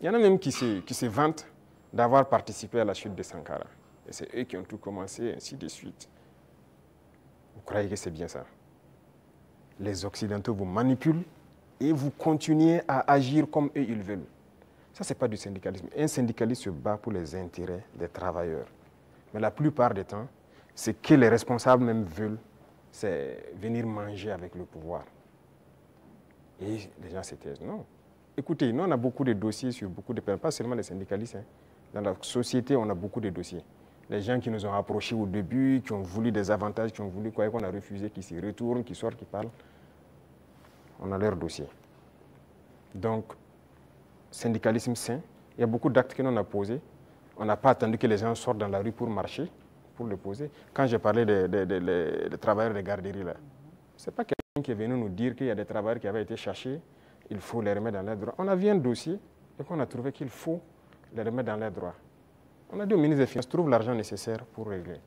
Il y en a même qui se vantent d'avoir participé à la chute de Sankara. Et c'est eux qui ont tout commencé, ainsi de suite. Vous croyez que c'est bien ça? Les Occidentaux vous manipulent et vous continuez à agir comme eux ils veulent. Ça, ce n'est pas du syndicalisme. Un syndicaliste se bat pour les intérêts des travailleurs. Mais la plupart des temps, ce que les responsables même veulent, c'est venir manger avec le pouvoir. Et les gens se taisent. Non. Écoutez, nous, on a beaucoup de dossiers sur beaucoup de personnes, pas seulement les syndicalistes. Hein. Dans la société, on a beaucoup de dossiers. Les gens qui nous ont approchés au début, qui ont voulu des avantages, qui ont voulu quoi, qu'on a refusé, qui se retournent, qui sortent, qui parlent. On a leur dossier. Donc, syndicalisme sain, il y a beaucoup d'actes que l'on a posés. On n'a pas attendu que les gens sortent dans la rue pour marcher, pour le poser. Quand j'ai parlé des travailleurs des garderies, là, ce n'est pas quelqu'un qui est venu nous dire qu'il y a des travailleurs qui avaient été cherchés, il faut les remettre dans leurs droits. On a vu un dossier et qu'on a trouvé qu'il faut les remettre dans leurs droits. On a dit au ministre des Finances, trouve l'argent nécessaire pour régler.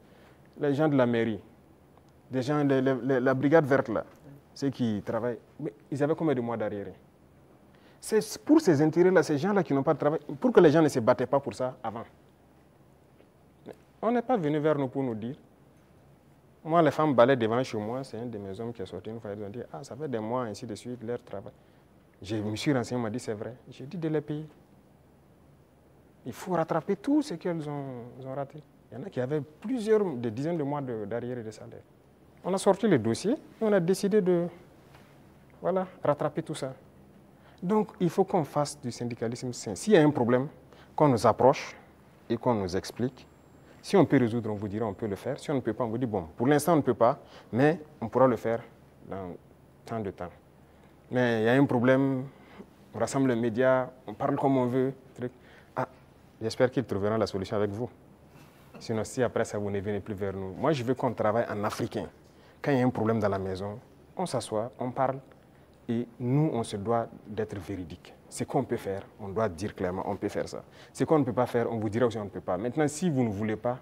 Les gens de la mairie, des gens de la brigade verte, là, ceux qui travaillent, mais ils avaient combien de mois d'arriérés? C'est pour ces intérêts-là, ces gens-là qui n'ont pas de travail, pour que les gens ne se battaient pas pour ça avant. Mais on n'est pas venu vers nous pour nous dire. Moi, les femmes balaient devant chez moi, c'est un de mes hommes qui est sorti une fois, ils ont dit, ah, ça fait des mois, ainsi de suite, leur travail. Je me suis renseigné, on m'a dit, c'est vrai. J'ai dit de les payer. Il faut rattraper tout ce qu'elles ont raté. Il y en a qui avaient des dizaines de mois d'arriérés de salaire. On a sorti le dossier et on a décidé de rattraper tout ça. Donc, il faut qu'on fasse du syndicalisme sain. S'il y a un problème, qu'on nous approche et qu'on nous explique. Si on peut résoudre, on vous dira on peut le faire. Si on ne peut pas, on vous dit bon, pour l'instant on ne peut pas, mais on pourra le faire dans tant de temps. Mais il y a un problème, on rassemble les médias, on parle comme on veut. Ah, j'espère qu'ils trouveront la solution avec vous. Sinon, si après ça, vous ne venez plus vers nous. Moi, je veux qu'on travaille en africain. Quand il y a un problème dans la maison, on s'assoit, on parle, et nous, on se doit d'être véridique. Ce qu'on peut faire, on doit dire clairement, on peut faire ça. Ce qu'on ne peut pas faire, on vous dira aussi on ne peut pas. Maintenant, si vous ne voulez pas,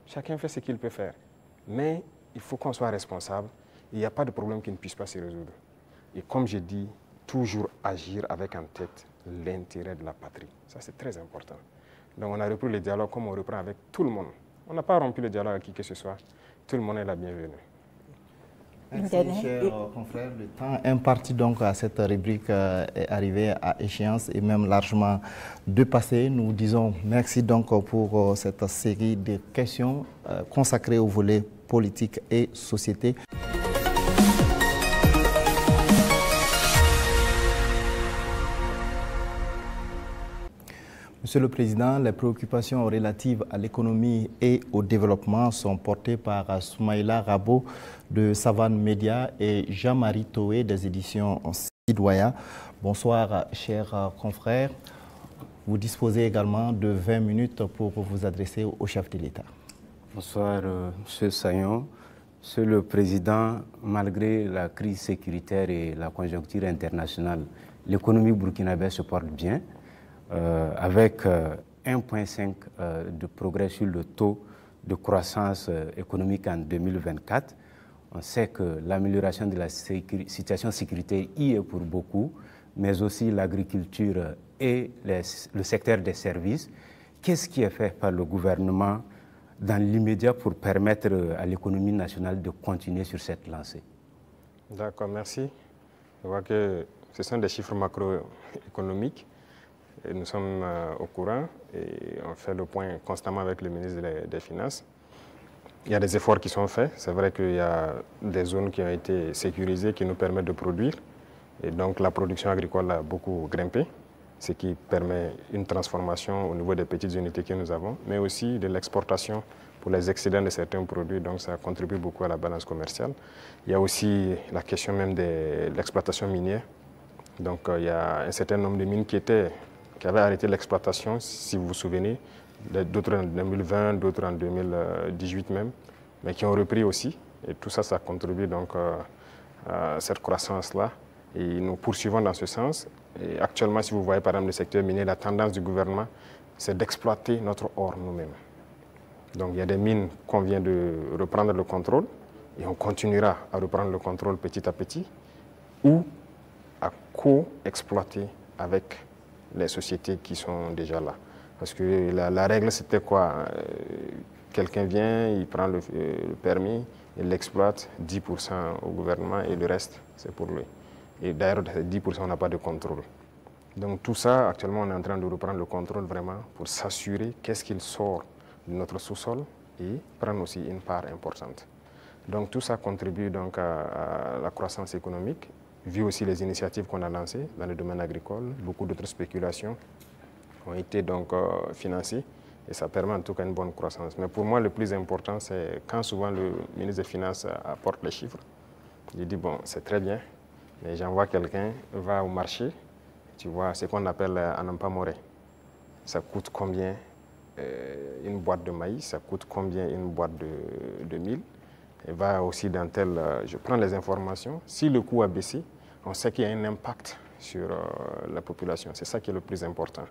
chacun fait ce qu'il peut faire. Mais il faut qu'on soit responsable. il n'y a pas de problème qui ne puisse pas se résoudre. Et comme je dis, toujours agir avec en tête l'intérêt de la patrie. Ça, c'est très important. Donc, on a repris le dialogue comme on reprend avec tout le monde. On n'a pas rompu le dialogue avec qui que ce soit. Tout le monde est la bienvenue.
Merci, chers confrères. Le temps imparti donc à cette rubrique est arrivé à échéance et même largement dépassé. Nous disons merci donc pour cette série de questions consacrées au volet politique et société. Monsieur le Président, les préoccupations relatives à l'économie et au développement sont portées par Soumaïla Rabo de Savane Média et Jean-Marie Toé des éditions Sidoya. Bonsoir, chers confrères. Vous disposez également de 20 minutes pour vous adresser au chef de l'État.
Bonsoir, M. Sayon. Monsieur le Président, malgré la crise sécuritaire et la conjoncture internationale, l'économie burkinabé se porte bien. Avec 1,5 de progrès sur le taux de croissance économique en 2024. On sait que l'amélioration de la situation sécuritaire y est pour beaucoup, mais aussi l'agriculture et le secteur des services. Qu'est-ce qui est fait par le gouvernement dans l'immédiat pour permettre à l'économie nationale de continuer sur cette lancée?
D'accord, merci. Je vois que ce sont des chiffres macroéconomiques. Et nous sommes au courant et on fait le point constamment avec le ministre des Finances. Il y a des efforts qui sont faits. C'est vrai qu'il y a des zones qui ont été sécurisées qui nous permettent de produire. Et donc la production agricole a beaucoup grimpé, ce qui permet une transformation au niveau des petites unités que nous avons, mais aussi de l'exportation pour les excédents de certains produits. Donc ça contribue beaucoup à la balance commerciale. Il y a aussi la question même de l'exploitation minière. Donc il y a un certain nombre de mines qui avaient arrêté l'exploitation, si vous vous souvenez, d'autres en 2020, d'autres en 2018 même, mais qui ont repris aussi. Et tout ça, ça contribue donc à cette croissance-là. Et nous poursuivons dans ce sens. Et actuellement, si vous voyez par exemple le secteur minier, la tendance du gouvernement, c'est d'exploiter notre or nous-mêmes. Donc il y a des mines qu'on vient de reprendre le contrôle, et on continuera à reprendre le contrôle petit à petit, ou à co-exploiter avec les sociétés qui sont déjà là. Parce que la règle, c'était quoi? Quelqu'un vient, il prend le permis, il l'exploite, 10% au gouvernement et le reste, c'est pour lui. Et d'ailleurs, 10%, on n'a pas de contrôle. Donc tout ça, actuellement, on est en train de reprendre le contrôle vraiment pour s'assurer qu'est-ce qu'il sort de notre sous-sol et prendre aussi une part importante. Donc tout ça contribue donc à la croissance économique, vu aussi les initiatives qu'on a lancées dans le domaine agricole. Beaucoup d'autres spéculations ont été donc financées et ça permet en tout cas une bonne croissance. Mais pour moi, le plus important, c'est quand souvent le ministre des Finances apporte les chiffres, il dit bon, c'est très bien, mais j'envoie quelqu'un, va au marché, tu vois, ce qu'on appelle Anampa Moré. Ça coûte combien une boîte de maïs, ça coûte combien une boîte de mil. Et va aussi dans tel, je prends les informations, si le coût a baissé, on sait qu'il y a un impact sur la population. C'est ça qui est le plus important.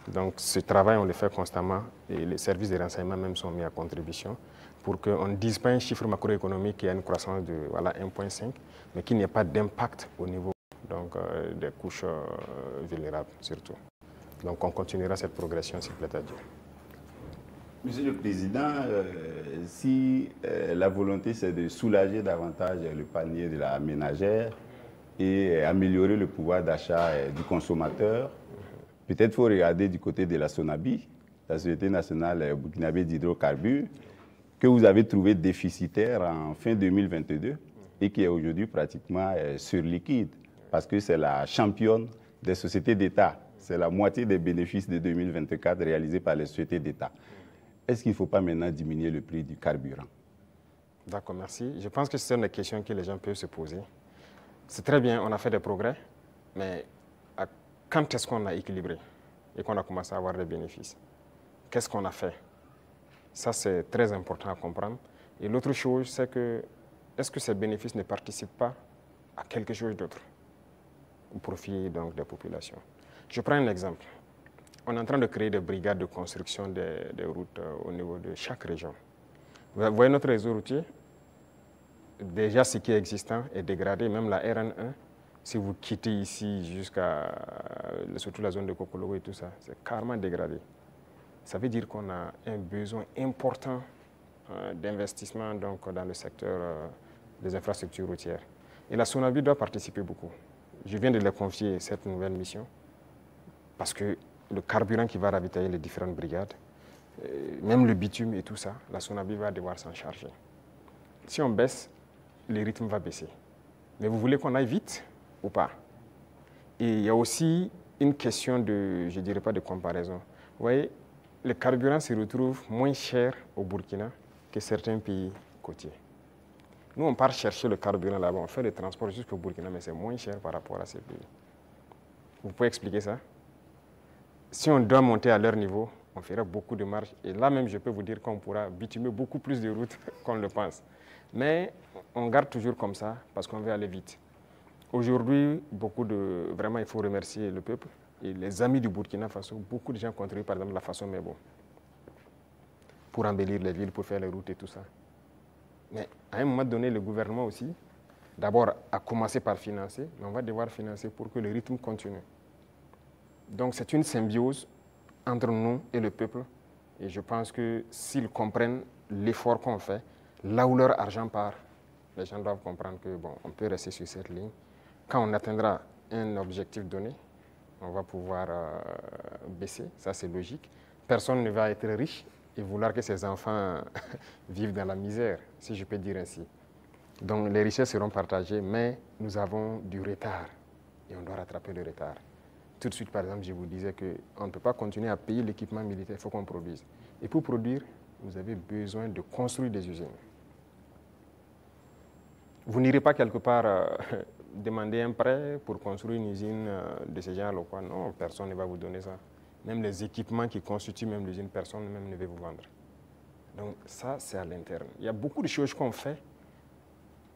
Donc ce travail, on le fait constamment et les services de renseignement même sont mis à contribution pour qu'on ne dise pas un chiffre macroéconomique qui a une croissance de voilà, 1,5, mais qu'il n'y ait pas d'impact au niveau donc, des couches vulnérables surtout. Donc on continuera cette progression, s'il plaît à Dieu.
Monsieur le Président, si la volonté c'est de soulager davantage le panier de la ménagère et améliorer le pouvoir d'achat du consommateur, peut-être faut regarder du côté de la SONABI, la Société nationale burkinabé d'hydrocarbures, que vous avez trouvé déficitaire en fin 2022 et qui est aujourd'hui pratiquement surliquide parce que c'est la championne des sociétés d'État. C'est la moitié des bénéfices de 2024 réalisés par les sociétés d'État. Est-ce qu'il ne faut pas maintenant diminuer le prix du carburant?
D'accord, merci. Je pense que c'est une des questions que les gens peuvent se poser. C'est très bien, on a fait des progrès, mais quand est-ce qu'on a équilibré et qu'on a commencé à avoir des bénéfices? Qu'est-ce qu'on a fait? Ça, c'est très important à comprendre. Et l'autre chose, c'est que est-ce que ces bénéfices ne participent pas à quelque chose d'autre au profit donc, des populations? Je prends un exemple. On est en train de créer des brigades de construction des routes au niveau de chaque région. Vous voyez notre réseau routier, déjà ce qui est existant est dégradé, même la RN1, si vous quittez ici jusqu'à surtout la zone de Kokologo et tout ça, c'est carrément dégradé. Ça veut dire qu'on a un besoin important d'investissement donc, dans le secteur des infrastructures routières. Et la SONABI doit participer beaucoup. Je viens de leur confier cette nouvelle mission parce que le carburant qui va ravitailler les différentes brigades, même le bitume et tout ça, la SONABI va devoir s'en charger. Si on baisse, le rythme va baisser. Mais vous voulez qu'on aille vite ou pas? Et il y a aussi une question de, je ne dirais pas de comparaison. Vous voyez, le carburant se retrouve moins cher au Burkina que certains pays côtiers. Nous, on part chercher le carburant là-bas, on fait le transport jusqu'au Burkina, mais c'est moins cher par rapport à ces pays. Vous pouvez expliquer ça? Si on doit monter à leur niveau, on fera beaucoup de marge. Et là même, je peux vous dire qu'on pourra bitumer beaucoup plus de routes qu'on le pense. Mais on garde toujours comme ça parce qu'on veut aller vite. Aujourd'hui, vraiment, il faut remercier le peuple et les amis du Burkina Faso. Beaucoup de gens contribuent, par exemple, la façon Mebo pour embellir les villes, pour faire les routes et tout ça. Mais à un moment donné, le gouvernement aussi, d'abord, a commencé par financer, mais on va devoir financer pour que le rythme continue. Donc, c'est une symbiose entre nous et le peuple. Et je pense que s'ils comprennent l'effort qu'on fait, là où leur argent part, les gens doivent comprendre que bon, on peut rester sur cette ligne. Quand on atteindra un objectif donné, on va pouvoir baisser, ça c'est logique. Personne ne va être riche et vouloir que ses enfants vivent dans la misère, si je peux dire ainsi. Donc les richesses seront partagées, mais nous avons du retard et on doit rattraper le retard. Tout de suite, par exemple, je vous disais qu'on ne peut pas continuer à payer l'équipement militaire, il faut qu'on produise. Et pour produire, vous avez besoin de construire des usines. Vous n'irez pas quelque part demander un prêt pour construire une usine de ce genre. Quoi. Non, personne ne va vous donner ça. Même les équipements qui constituent même l'usine, personne même ne va vous vendre. Donc ça, c'est à l'interne. Il y a beaucoup de choses qu'on fait.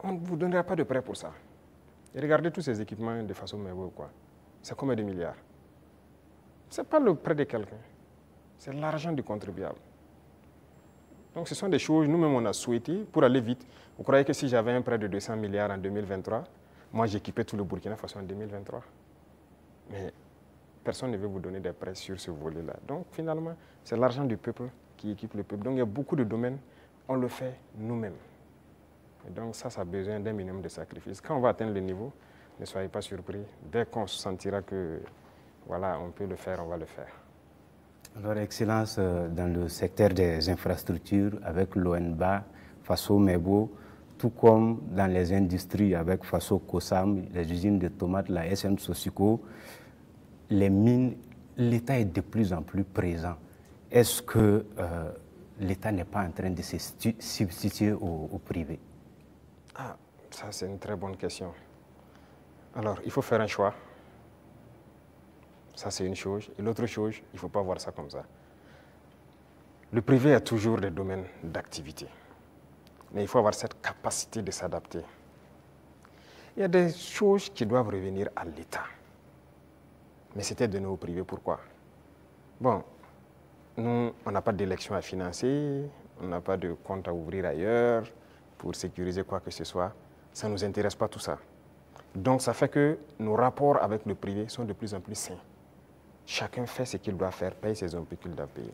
On ne vous donnera pas de prêt pour ça. Et regardez tous ces équipements de façon merveilleuse. C'est combien de milliards? Ce n'est pas le prêt de quelqu'un. C'est l'argent du contribuable. Donc ce sont des choses, nous-mêmes, on a souhaité pour aller vite. Vous croyez que si j'avais un prêt de 200 milliards en 2023, moi, j'équipais tout le Burkina Faso en 2023. Mais personne ne veut vous donner des prêts sur ce volet-là. Donc finalement, c'est l'argent du peuple qui équipe le peuple. Donc il y a beaucoup de domaines, on le fait nous-mêmes. Et donc ça a besoin d'un minimum de sacrifice. Quand on va atteindre le niveau, ne soyez pas surpris. Dès qu'on se sentira que, voilà, on peut le faire, on va le faire.
Alors, Excellence, dans le secteur des infrastructures, avec l'ONBA, Faso Mebo, tout comme dans les industries avec Faso Kosam, les usines de tomates, la SM Sosiko, les mines, l'État est de plus en plus présent. Est-ce que l'État n'est pas en train de se substituer au privé?
Ah, ça c'est une très bonne question. Alors, il faut faire un choix. Ça, c'est une chose. Et l'autre chose, il ne faut pas voir ça comme ça. Le privé a toujours des domaines d'activité. Mais il faut avoir cette capacité de s'adapter. Il y a des choses qui doivent revenir à l'État. Mais c'était donné au privé. Pourquoi? Bon, nous, on n'a pas d'élection à financer, on n'a pas de compte à ouvrir ailleurs pour sécuriser quoi que ce soit. Ça ne nous intéresse pas tout ça. Donc, ça fait que nos rapports avec le privé sont de plus en plus sains. Chacun fait ce qu'il doit faire, paye ses impôts qu'il doit payer.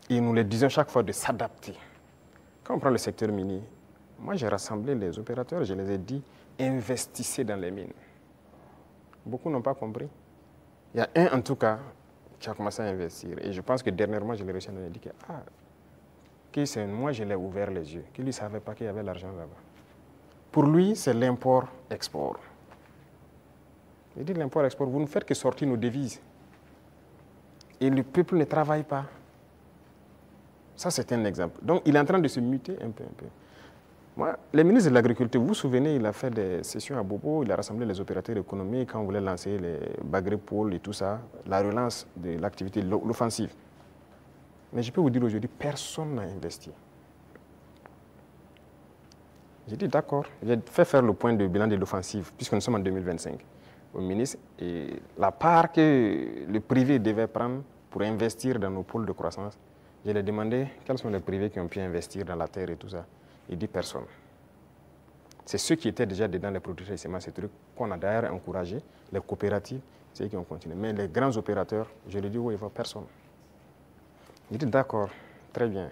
Et nous les disons chaque fois de s'adapter. Quand on prend le secteur minier, moi j'ai rassemblé les opérateurs, je les ai dit, investissez dans les mines. Beaucoup n'ont pas compris. Il y a un en tout cas qui a commencé à investir. Et je pense que dernièrement, je l'ai reçu, il a dit que moi je l'ai ouvert les yeux, qu'il ne savait pas qu'il y avait l'argent là-bas. Pour lui, c'est l'import-export. Il dit l'import-export, vous ne faites que sortir nos devises. Et le peuple ne travaille pas. Ça, c'est un exemple. Donc, il est en train de se muter un peu. Moi, le ministre de l'Agriculture, vous vous souvenez, il a fait des sessions à Bobo, il a rassemblé les opérateurs économiques quand on voulait lancer les Bagré-Pôles et tout ça, la relance de l'activité, l'offensive. Mais je peux vous dire aujourd'hui, personne n'a investi. J'ai dit d'accord, j'ai fait faire le point de bilan de l'offensive, puisque nous sommes en 2025, au ministre, et la part que le privé devait prendre pour investir dans nos pôles de croissance, je lui ai demandé quels sont les privés qui ont pu investir dans la terre et tout ça. Il dit personne. C'est ceux qui étaient déjà dedans, les producteurs de semences, ces trucs qu'on a d'ailleurs encouragé, les coopératives, c'est eux qui ont continué. Mais les grands opérateurs, je leur dis, oui, il ne faut personne. Je dis, d'accord, très bien.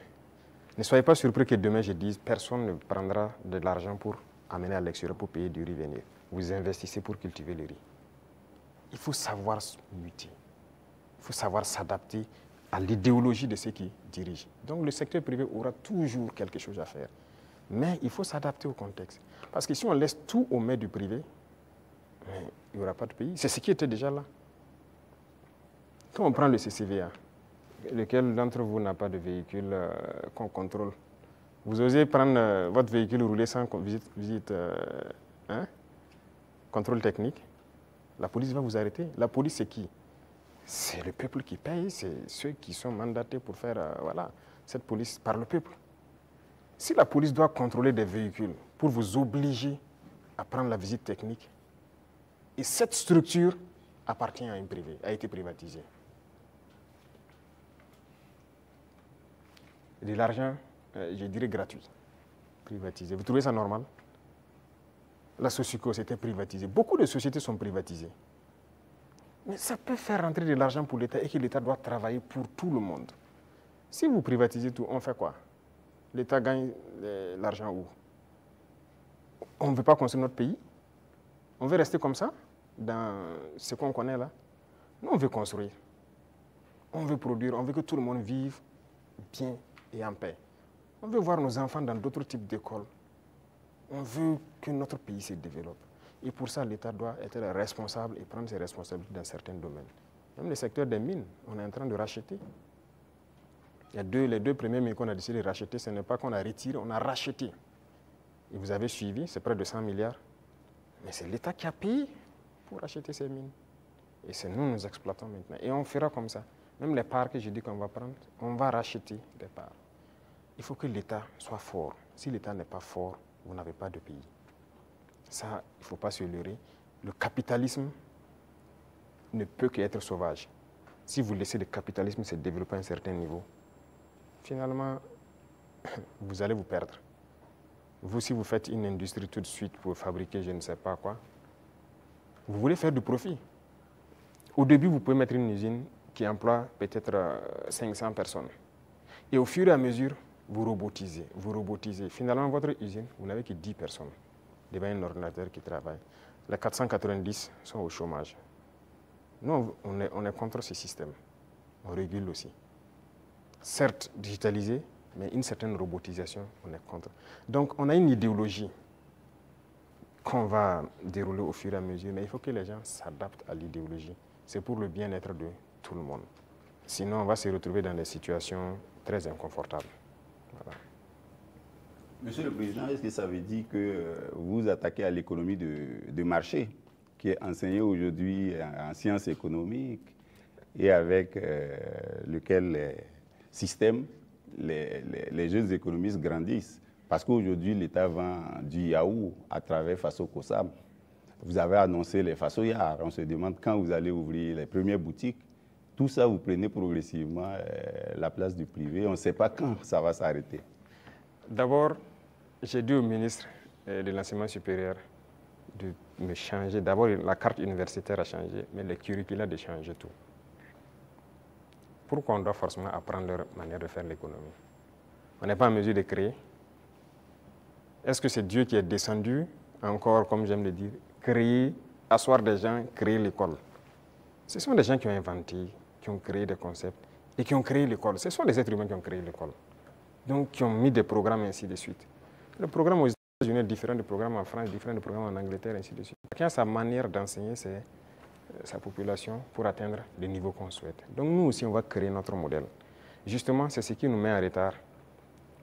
Ne soyez pas surpris que demain, je dise, personne ne prendra de l'argent pour amener à l'extérieur pour payer du riz venir. Vous investissez pour cultiver le riz. Il faut savoir muter. Il faut savoir s'adapter à l'idéologie de ceux qui dirigent. Donc le secteur privé aura toujours quelque chose à faire. Mais il faut s'adapter au contexte. Parce que si on laisse tout aux mains du privé, il n'y aura pas de pays. C'est ce qui était déjà là. Quand on prend le CCVA, lequel d'entre vous n'a pas de véhicule qu'on contrôle? Vous osez prendre votre véhicule rouler sans visite contrôle technique? La police va vous arrêter. La police, c'est qui? C'est le peuple qui paye, c'est ceux qui sont mandatés pour faire cette police par le peuple. Si la police doit contrôler des véhicules pour vous obliger à prendre la visite technique, et cette structure appartient à une privée, a été privatisée. De l'argent, je dirais gratuit, privatisé. Vous trouvez ça normal? La Sosuco, c'était privatisé. Beaucoup de sociétés sont privatisées. Mais ça peut faire rentrer de l'argent pour l'État et que l'État doit travailler pour tout le monde. Si vous privatisez tout, on fait quoi? L'État gagne l'argent où? On ne veut pas construire notre pays? On veut rester comme ça, dans ce qu'on connaît là? Nous, on veut construire. On veut produire, on veut que tout le monde vive bien et en paix. On veut voir nos enfants dans d'autres types d'écoles. On veut que notre pays se développe. Et pour ça, l'État doit être responsable et prendre ses responsabilités dans certains domaines. Même le secteur des mines, on est en train de racheter. Il y a les deux premiers mines qu'on a décidé de racheter, ce n'est pas qu'on a retiré, on a racheté. Et vous avez suivi, c'est près de 100 milliards. Mais c'est l'État qui a payé pour racheter ces mines. Et c'est nous exploitons maintenant. Et on fera comme ça. Même les parts que je dis qu'on va prendre, on va racheter des parts. Il faut que l'État soit fort. Si l'État n'est pas fort, vous n'avez pas de pays. Ça, il ne faut pas se leurrer. Le capitalisme ne peut qu'être sauvage. Si vous laissez le capitalisme se développer à un certain niveau, finalement, vous allez vous perdre. Vous, si vous faites une industrie tout de suite pour fabriquer je ne sais pas quoi, vous voulez faire du profit. Au début, vous pouvez mettre une usine qui emploie peut-être 500 personnes. Et au fur et à mesure, vous robotisez. Finalement, votre usine, vous n'avez que 10 personnes. Devant un ordinateur qui travaille. Les 490 sont au chômage. Nous, on est contre ce système. On régule aussi. Certes, digitalisé, mais une certaine robotisation, on est contre. Donc, on a une idéologie qu'on va dérouler au fur et à mesure, mais il faut que les gens s'adaptent à l'idéologie. C'est pour le bien-être de tout le monde. Sinon, on va se retrouver dans des situations très inconfortables. Voilà.
Monsieur le Président, est-ce que ça veut dire que vous attaquez à l'économie de marché, qui est enseignée aujourd'hui en sciences économiques et avec lequel les systèmes, les jeunes économistes grandissent? Parce qu'aujourd'hui, l'État vend du yaourt à travers Faso Kosam. Vous avez annoncé les Fasoyards. On se demande quand vous allez ouvrir les premières boutiques. Tout ça, vous prenez progressivement la place du privé. On ne sait pas quand ça va s'arrêter.
D'abord, j'ai dit au ministre de l'Enseignement supérieur de me changer. D'abord, la carte universitaire a changé, mais le curricula de changer tout. Pourquoi on doit forcément apprendre leur manière de faire l'économie? On n'est pas en mesure de créer. Est-ce que c'est Dieu qui est descendu, encore, comme j'aime le dire, créer, asseoir des gens, créer l'école? Ce sont des gens qui ont inventé, qui ont créé des concepts et qui ont créé l'école. Ce sont les êtres humains qui ont créé l'école. Donc, qui ont mis des programmes, ainsi de suite. Le programme aux États-Unis est différent du programme en France, différent du programme en Angleterre, ainsi de suite. Chacun a sa manière d'enseigner sa population pour atteindre le niveau qu'on souhaite. Donc, nous aussi, on va créer notre modèle. Justement, c'est ce qui nous met en retard.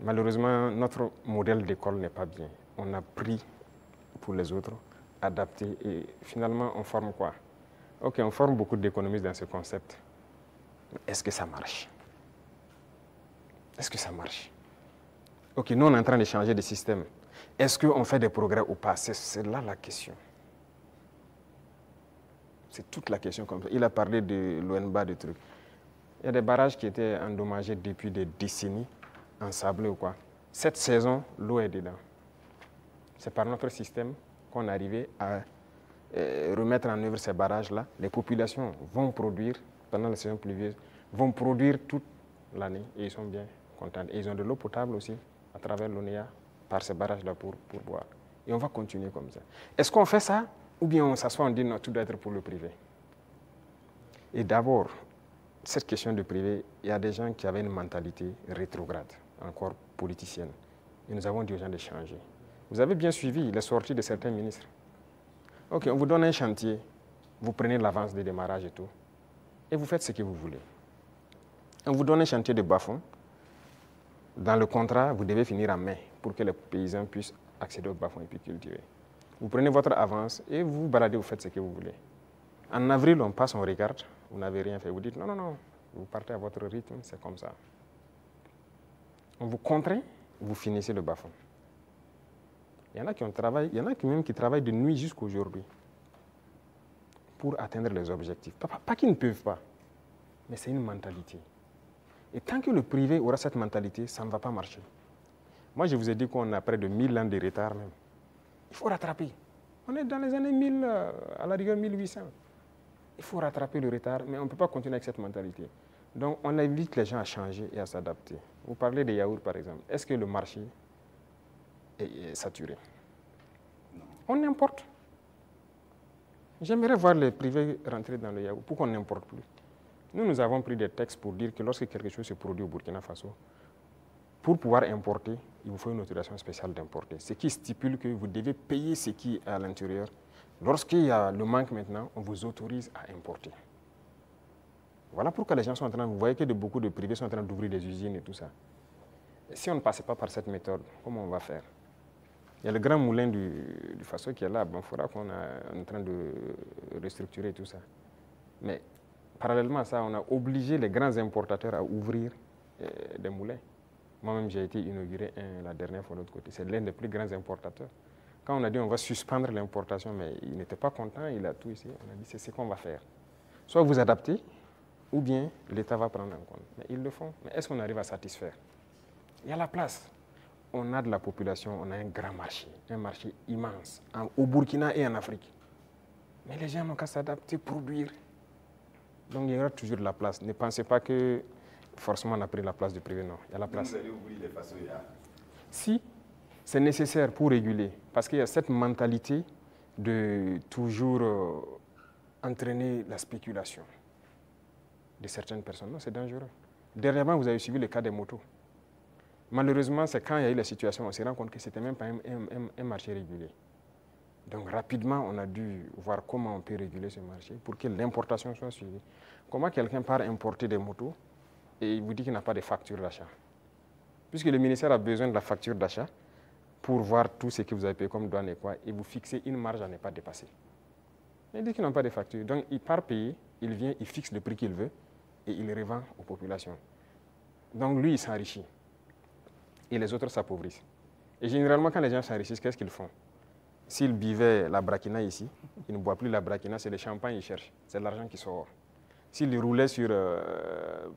Malheureusement, notre modèle d'école n'est pas bien. On a pris pour les autres, adapté, et finalement, on forme quoi? Ok, on forme beaucoup d'économistes dans ce concept. Mais est-ce que ça marche? Est-ce que ça marche? Ok, nous, on est en train de changer de système. Est-ce qu'on fait des progrès ou pas? C'est là la question. C'est toute la question comme ça. Il a parlé de l'ONBA, des trucs. Il y a des barrages qui étaient endommagés depuis des décennies, ensablés ou quoi. Cette saison, l'eau est dedans. C'est par notre système qu'on est arrivé à remettre en œuvre ces barrages-là. Les populations vont produire, pendant la saison pluvieuse, vont produire toute l'année et ils sont bien contents. Et ils ont de l'eau potable aussi à travers l'ONEA par ces barrages-là pour boire. Et on va continuer comme ça. Est-ce qu'on fait ça ou bien on s'assoit, on dit non, tout doit être pour le privé? Et d'abord, cette question de privé, il y a des gens qui avaient une mentalité rétrograde, encore politicienne. Et nous avons dit aux gens de changer. Vous avez bien suivi les sorties de certains ministres. OK, on vous donne un chantier, vous prenez l'avance de démarrage et tout, et vous faites ce que vous voulez. On vous donne un chantier de bas-fond. Dans le contrat, vous devez finir en mai pour que les paysans puissent accéder au bas-fond et puis cultiver. Vous prenez votre avance et vous vous baladez, vous faites ce que vous voulez. En avril, on passe, on regarde, vous n'avez rien fait. Vous dites non, non, non, vous partez à votre rythme, c'est comme ça. On vous contraint, vous finissez le bas-fond. Il y en a qui travaillent, il y en a même qui travaillent de nuit jusqu'à aujourd'hui pour atteindre les objectifs. Pas qu'ils ne peuvent pas, mais c'est une mentalité. Et tant que le privé aura cette mentalité, ça ne va pas marcher. Moi, je vous ai dit qu'on a près de 1000 ans de retard même. Il faut rattraper. On est dans les années 1000, à la rigueur 1800. Il faut rattraper le retard, mais on ne peut pas continuer avec cette mentalité. Donc, on invite les gens à changer et à s'adapter. Vous parlez des yaourts, par exemple. Est-ce que le marché est saturé? Non. On importe. J'aimerais voir les privés rentrer dans le yaourt. Pourquoi on n'importe plus? Nous avons pris des textes pour dire que lorsque quelque chose se produit au Burkina Faso, pour pouvoir importer, il vous faut une autorisation spéciale d'importer. Ce qui stipule que vous devez payer ce qui est à l'intérieur. Lorsqu'il y a le manque maintenant, on vous autorise à importer. Voilà pourquoi les gens sont en train, vous voyez que beaucoup de privés sont en train d'ouvrir des usines et tout ça. Et si on ne passait pas par cette méthode, comment on va faire? Il y a le grand moulin du Faso qui est là, bon, il faudra qu'on est en train de restructurer tout ça. Mais parallèlement à ça, on a obligé les grands importateurs à ouvrir des moulins. Moi-même, j'ai été inauguré la dernière fois de l'autre côté. C'est l'un des plus grands importateurs. Quand on a dit on va suspendre l'importation, mais il n'était pas content, il a tout ici. On a dit c'est ce qu'on va faire. Soit vous adaptez, ou bien l'État va prendre en compte. Mais ils le font. Mais est-ce qu'on arrive à satisfaire? Il y a la place. On a de la population, on a un grand marché, un marché immense, au Burkina et en Afrique. Mais les gens n'ont qu'à s'adapter, produire. Donc il y aura toujours de la place. Ne pensez pas que forcément on a pris la place du privé, non. Il y a la place.
Vous allez ouvrir les façons.
Si c'est nécessaire pour réguler, parce qu'il y a cette mentalité de toujours entraîner la spéculation de certaines personnes. Non, c'est dangereux. Dernièrement, vous avez suivi le cas des motos. Malheureusement, c'est quand il y a eu la situation, on s'est rendu compte que ce n'était même pas un marché régulé. Donc rapidement, on a dû voir comment on peut réguler ce marché pour que l'importation soit suivie. Comment quelqu'un part importer des motos et il vous dit qu'il n'a pas de facture d'achat? Puisque le ministère a besoin de la facture d'achat pour voir tout ce que vous avez payé comme douane et quoi, et vous fixez une marge à ne pas dépasser. Il dit qu'ils n'ont pas de facture. Donc il part payer, il vient, il fixe le prix qu'il veut et il revend aux populations. Donc lui, il s'enrichit. Et les autres s'appauvrissent. Et généralement, quand les gens s'enrichissent, qu'est-ce qu'ils font? S'ils buvaient la braquina ici, ils ne boivent plus la braquina, c'est le champagne qu'ils cherchent. C'est l'argent qui sort. S'ils roulaient sur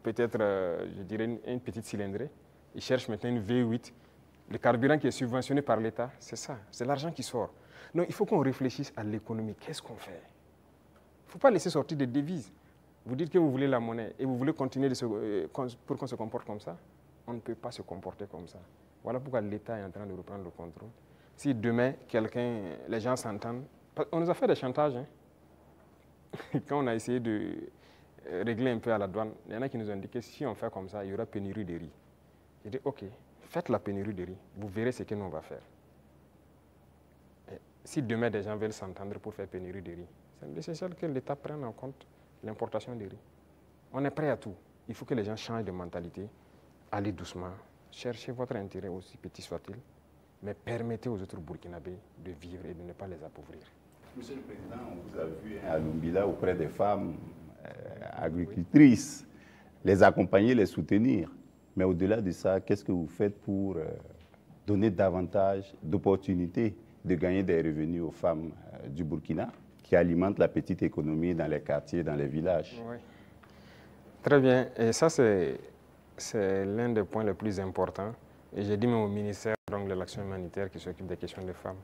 peut-être, je dirais, une petite cylindrée, ils cherchent maintenant une V8. Le carburant qui est subventionné par l'État, c'est ça, c'est l'argent qui sort. Donc il faut qu'on réfléchisse à l'économie. Qu'est-ce qu'on fait? Il ne faut pas laisser sortir des devises. Vous dites que vous voulez la monnaie et vous voulez continuer pour qu'on se comporte comme ça. On ne peut pas se comporter comme ça. Voilà pourquoi l'État est en train de reprendre le contrôle. Si demain, les gens s'entendent, on nous a fait des chantages. Hein. Quand on a essayé de régler un peu à la douane, il y en a qui nous ont dit que si on fait comme ça, il y aura pénurie de riz. J'ai dit, OK, faites la pénurie de riz, vous verrez ce que nous on va faire. Et si demain, des gens veulent s'entendre pour faire pénurie de riz, c'est nécessaire que l'État prenne en compte l'importation de riz. On est prêt à tout. Il faut que les gens changent de mentalité. Allez doucement, cherchez votre intérêt aussi petit soit-il, mais permettez aux autres Burkinabés de vivre et de ne pas les appauvrir.
Monsieur le Président, on vous a vu à Lumbila auprès des femmes agricultrices, les accompagner, les soutenir. Mais au-delà de ça, qu'est-ce que vous faites pour donner davantage d'opportunités de gagner des revenus aux femmes du Burkina qui alimentent la petite économie dans les quartiers, dans les villages?
Oui. Très bien. Et ça, c'est l'un des points les plus importants. Et j'ai dit même au ministère donc de l'action humanitaire qui s'occupe des questions des femmes,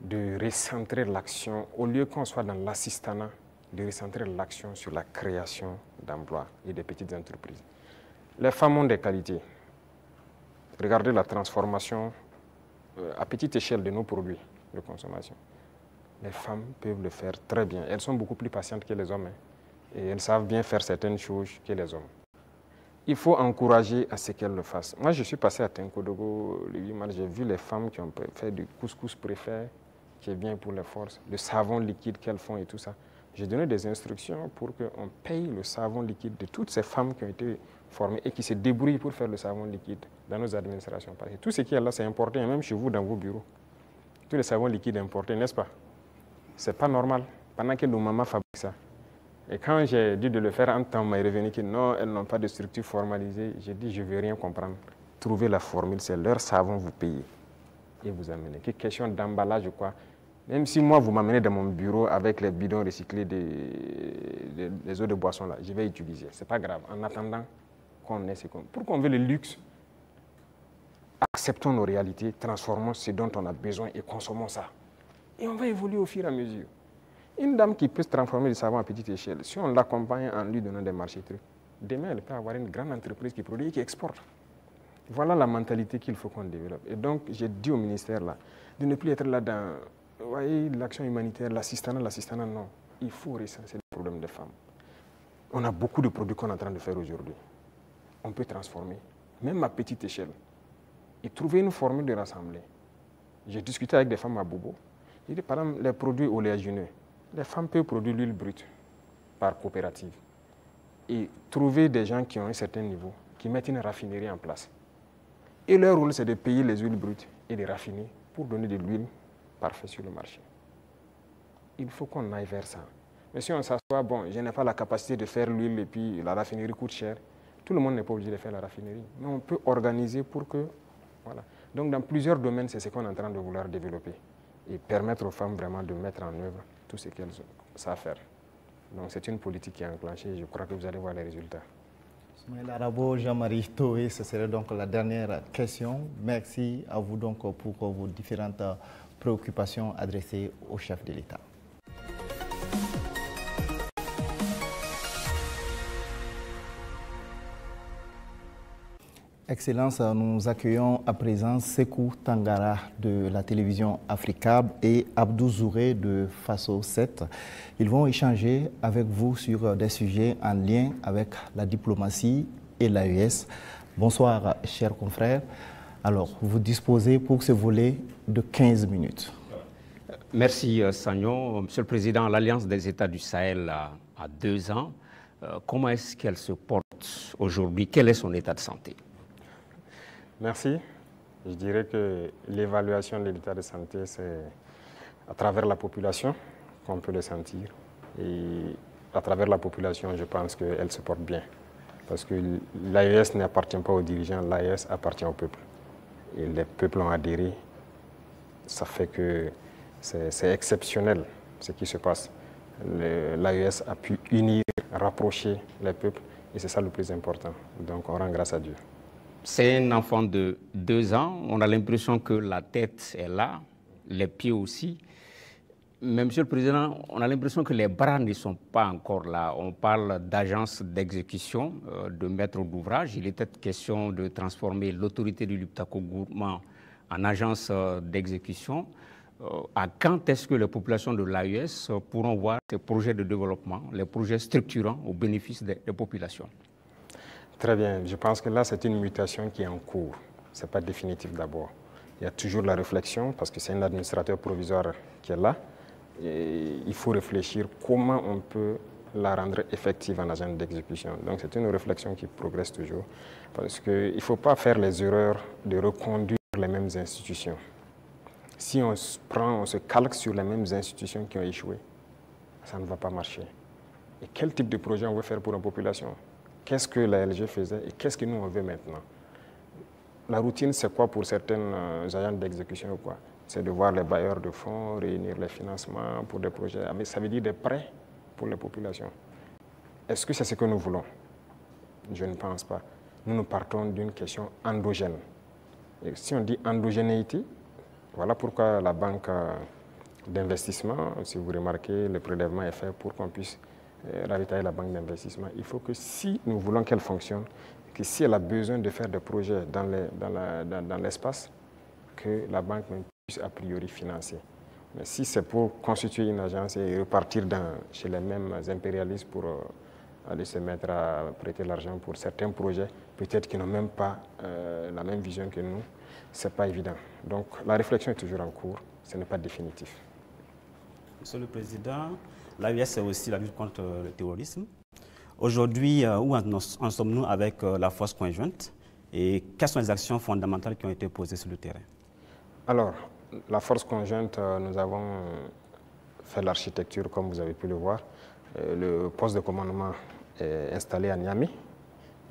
de recentrer l'action, au lieu qu'on soit dans l'assistanat, de recentrer l'action sur la création d'emplois et des petites entreprises. Les femmes ont des qualités. Regardez la transformation à petite échelle de nos produits de consommation. Les femmes peuvent le faire très bien. Elles sont beaucoup plus patientes que les hommes, hein, et elles savent bien faire certaines choses que les hommes. Il faut encourager à ce qu'elles le fassent. Moi, je suis passé à Tenkodogo le 8 mars, j'ai vu les femmes qui ont fait du couscous préfet, qui est bien pour les forces, le savon liquide qu'elles font et tout ça. J'ai donné des instructions pour qu'on paye le savon liquide de toutes ces femmes qui ont été formées et qui se débrouillent pour faire le savon liquide dans nos administrations. Parce que tout ce qui est là, c'est importé, même chez vous, dans vos bureaux. Tous les savons liquides importés, n'est-ce pas? C'est pas normal, pendant que nos mamans fabriquent ça. Et quand j'ai dit de le faire, un temps, on m'a revenu que non, elles n'ont pas de structure formalisée. J'ai dit, je ne veux rien comprendre. Trouvez la formule, c'est leur savon, vous payez et vous amenez. Que question d'emballage, quoi. Même si moi, vous m'amenez dans mon bureau avec les bidons recyclés des eaux de boisson, là, je vais utiliser. Ce n'est pas grave. En attendant qu'on ait ce qu'on... Pour qu'on veut le luxe, acceptons nos réalités, transformons ce dont on a besoin et consommons ça. Et on va évoluer au fur et à mesure. Une dame qui peut se transformer du savon à petite échelle, si on l'accompagne en lui donnant des marchés trucs, demain, elle peut avoir une grande entreprise qui produit et qui exporte. Voilà la mentalité qu'il faut qu'on développe. Et donc, j'ai dit au ministère là, de ne plus être là dans, vous voyez, l'action humanitaire, l'assistanat, non. Il faut recenser les problèmes des femmes. On a beaucoup de produits qu'on est en train de faire aujourd'hui. On peut transformer, même à petite échelle, et trouver une formule de rassembler. J'ai discuté avec des femmes à Bobo. J'ai dit, par exemple, les produits oléagineux, les femmes peuvent produire l'huile brute par coopérative et trouver des gens qui ont un certain niveau, qui mettent une raffinerie en place. Et leur rôle, c'est de payer les huiles brutes et de raffiner pour donner de l'huile parfaite sur le marché. Il faut qu'on aille vers ça. Mais si on s'assoit, bon, je n'ai pas la capacité de faire l'huile et puis la raffinerie coûte cher, tout le monde n'est pas obligé de faire la raffinerie. Mais on peut organiser pour que... Voilà. Donc dans plusieurs domaines, c'est ce qu'on est en train de vouloir développer et permettre aux femmes vraiment de mettre en œuvre tout ce qu'elles savent faire. Donc c'est une politique qui est enclenchée et je crois que vous allez voir les résultats.
Ismaël Arabo, Jean-Marie Toé, ce serait donc la dernière question. Merci à vous donc pour vos différentes préoccupations adressées au chef de l'État. Excellence, nous accueillons à présent Sekou Tangara de la télévision Africable et Abdou Zouré de Faso 7. Ils vont échanger avec vous sur des sujets en lien avec la diplomatie et l'AES. Bonsoir, chers confrères. Alors, vous disposez pour ce volet de 15 minutes.
Merci, Sagnon. Monsieur le Président, l'Alliance des États du Sahel a 2 ans. Comment est-ce qu'elle se porte aujourd'hui? Quel est son état de santé?
Merci. Je dirais que l'évaluation de l'état de santé, c'est à travers la population qu'on peut le sentir. Et à travers la population, je pense qu'elle se porte bien. Parce que l'AES n'appartient pas aux dirigeants, l'AES appartient au peuple. Et les peuples ont adhéré. Ça fait que c'est exceptionnel ce qui se passe. L'AES a pu unir, rapprocher les peuples et c'est ça le plus important. Donc on rend grâce à Dieu.
C'est un enfant de 2 ans. On a l'impression que la tête est là, les pieds aussi. Mais Monsieur le Président, on a l'impression que les bras ne sont pas encore là. On parle d'agence d'exécution, de maître d'ouvrage. Il était question de transformer l'autorité du Liptako Gourmand en agence d'exécution. À quand est-ce que les populations de l'AES pourront voir ces projets de développement, les projets structurants au bénéfice des populations?
Très bien. Je pense que là, c'est une mutation qui est en cours. Ce n'est pas définitif d'abord. Il y a toujours la réflexion, parce que c'est un administrateur provisoire qui est là. Et il faut réfléchir comment on peut la rendre effective en agent d'exécution. Donc c'est une réflexion qui progresse toujours. Parce qu'il ne faut pas faire les erreurs de reconduire les mêmes institutions. Si on se calque sur les mêmes institutions qui ont échoué, ça ne va pas marcher. Et quel type de projet on veut faire pour une population? Qu'est-ce que la LG faisait et qu'est-ce que nous on veut maintenant? La routine, c'est quoi pour certains agents d'exécution ou quoi? C'est de voir les bailleurs de fonds, réunir les financements pour des projets. Mais ça veut dire des prêts pour les populations. Est-ce que c'est ce que nous voulons? Je ne pense pas. Nous partons d'une question endogène. Et si on dit endogénéité, voilà pourquoi la banque d'investissement, si vous remarquez, le prélèvement est fait pour qu'on puisse ravitailler la banque d'investissement. Il faut que si nous voulons qu'elle fonctionne, que si elle a besoin de faire des projets dans l'espace, que la banque puisse a priori financer. Mais si c'est pour constituer une agence et repartir chez les mêmes impérialistes pour aller se mettre à prêter l'argent pour certains projets, peut-être qu'ils n'ont même pas la même vision que nous, ce n'est pas évident. Donc la réflexion est toujours en cours, ce n'est pas définitif.
Monsieur le Président, l'AES c'est aussi la lutte contre le terrorisme. Aujourd'hui, où en sommes-nous avec la force conjointe et quelles sont les actions fondamentales qui ont été posées sur le terrain? Alors,
la force conjointe, nous avons fait l'architecture comme vous avez pu le voir. Le poste de commandement est installé à Niamey.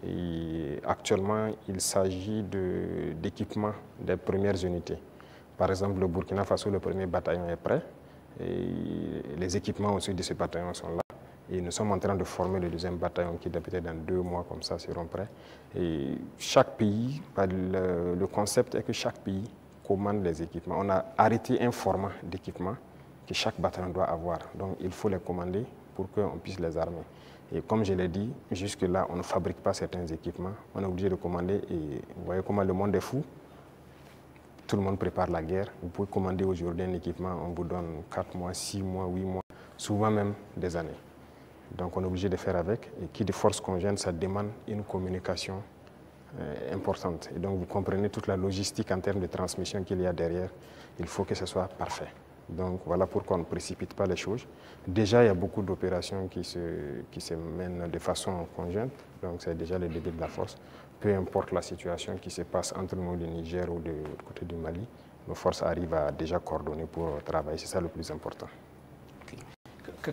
Et actuellement, il s'agit d'équipement des premières unités. Par exemple, le Burkina Faso, le premier bataillon est prêt. Et les équipements aussi de ce bataillon sont là. Et nous sommes en train de former le deuxième bataillon qui, peut-être dans 2 mois, comme ça, seront prêts. Et chaque pays, le concept est que chaque pays commande les équipements. On a arrêté un format d'équipement que chaque bataillon doit avoir. Donc, il faut les commander pour qu'on puisse les armer. Et comme je l'ai dit, jusque-là, on ne fabrique pas certains équipements. On est obligé de commander. Et vous voyez comment le monde est fou. Tout le monde prépare la guerre. Vous pouvez commander aujourd'hui un équipement, on vous donne 4 mois, 6 mois, 8 mois, souvent même des années. Donc on est obligé de faire avec. Et qui de force conjointe, ça demande une communication importante. Et donc vous comprenez toute la logistique en termes de transmission qu'il y a derrière. Il faut que ce soit parfait. Donc voilà pourquoi on ne précipite pas les choses. Déjà, il y a beaucoup d'opérations qui se mènent de façon conjointe. Donc c'est déjà le début de la force. Peu importe la situation qui se passe entre nous, le Niger ou du côté du Mali, nos forces arrivent à déjà coordonner pour travailler. C'est ça le plus important.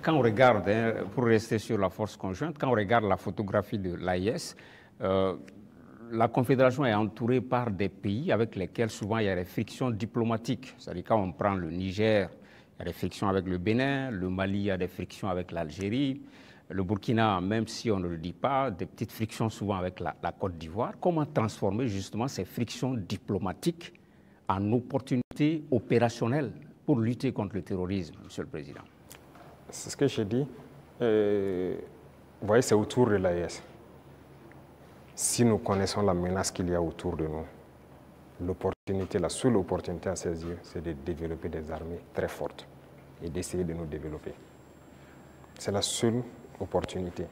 Quand on regarde, pour rester sur la force conjointe, quand on regarde la photographie de l'AIS, la Confédération est entourée par des pays avec lesquels souvent il y a des frictions diplomatiques. C'est-à-dire quand on prend le Niger, il y a des frictions avec le Bénin, le Mali, il y a des frictions avec l'Algérie, le Burkina, même si on ne le dit pas, des petites frictions souvent avec la Côte d'Ivoire. Comment transformer justement ces frictions diplomatiques en opportunités opérationnelles pour lutter contre le terrorisme, Monsieur le Président?
C'est ce que j'ai dit. Vous voyez, c'est autour de l'AES. Si nous connaissons la menace qu'il y a autour de nous, l'opportunité, la seule opportunité à saisir, c'est de développer des armées très fortes et d'essayer de nous développer. C'est la seule opportunité.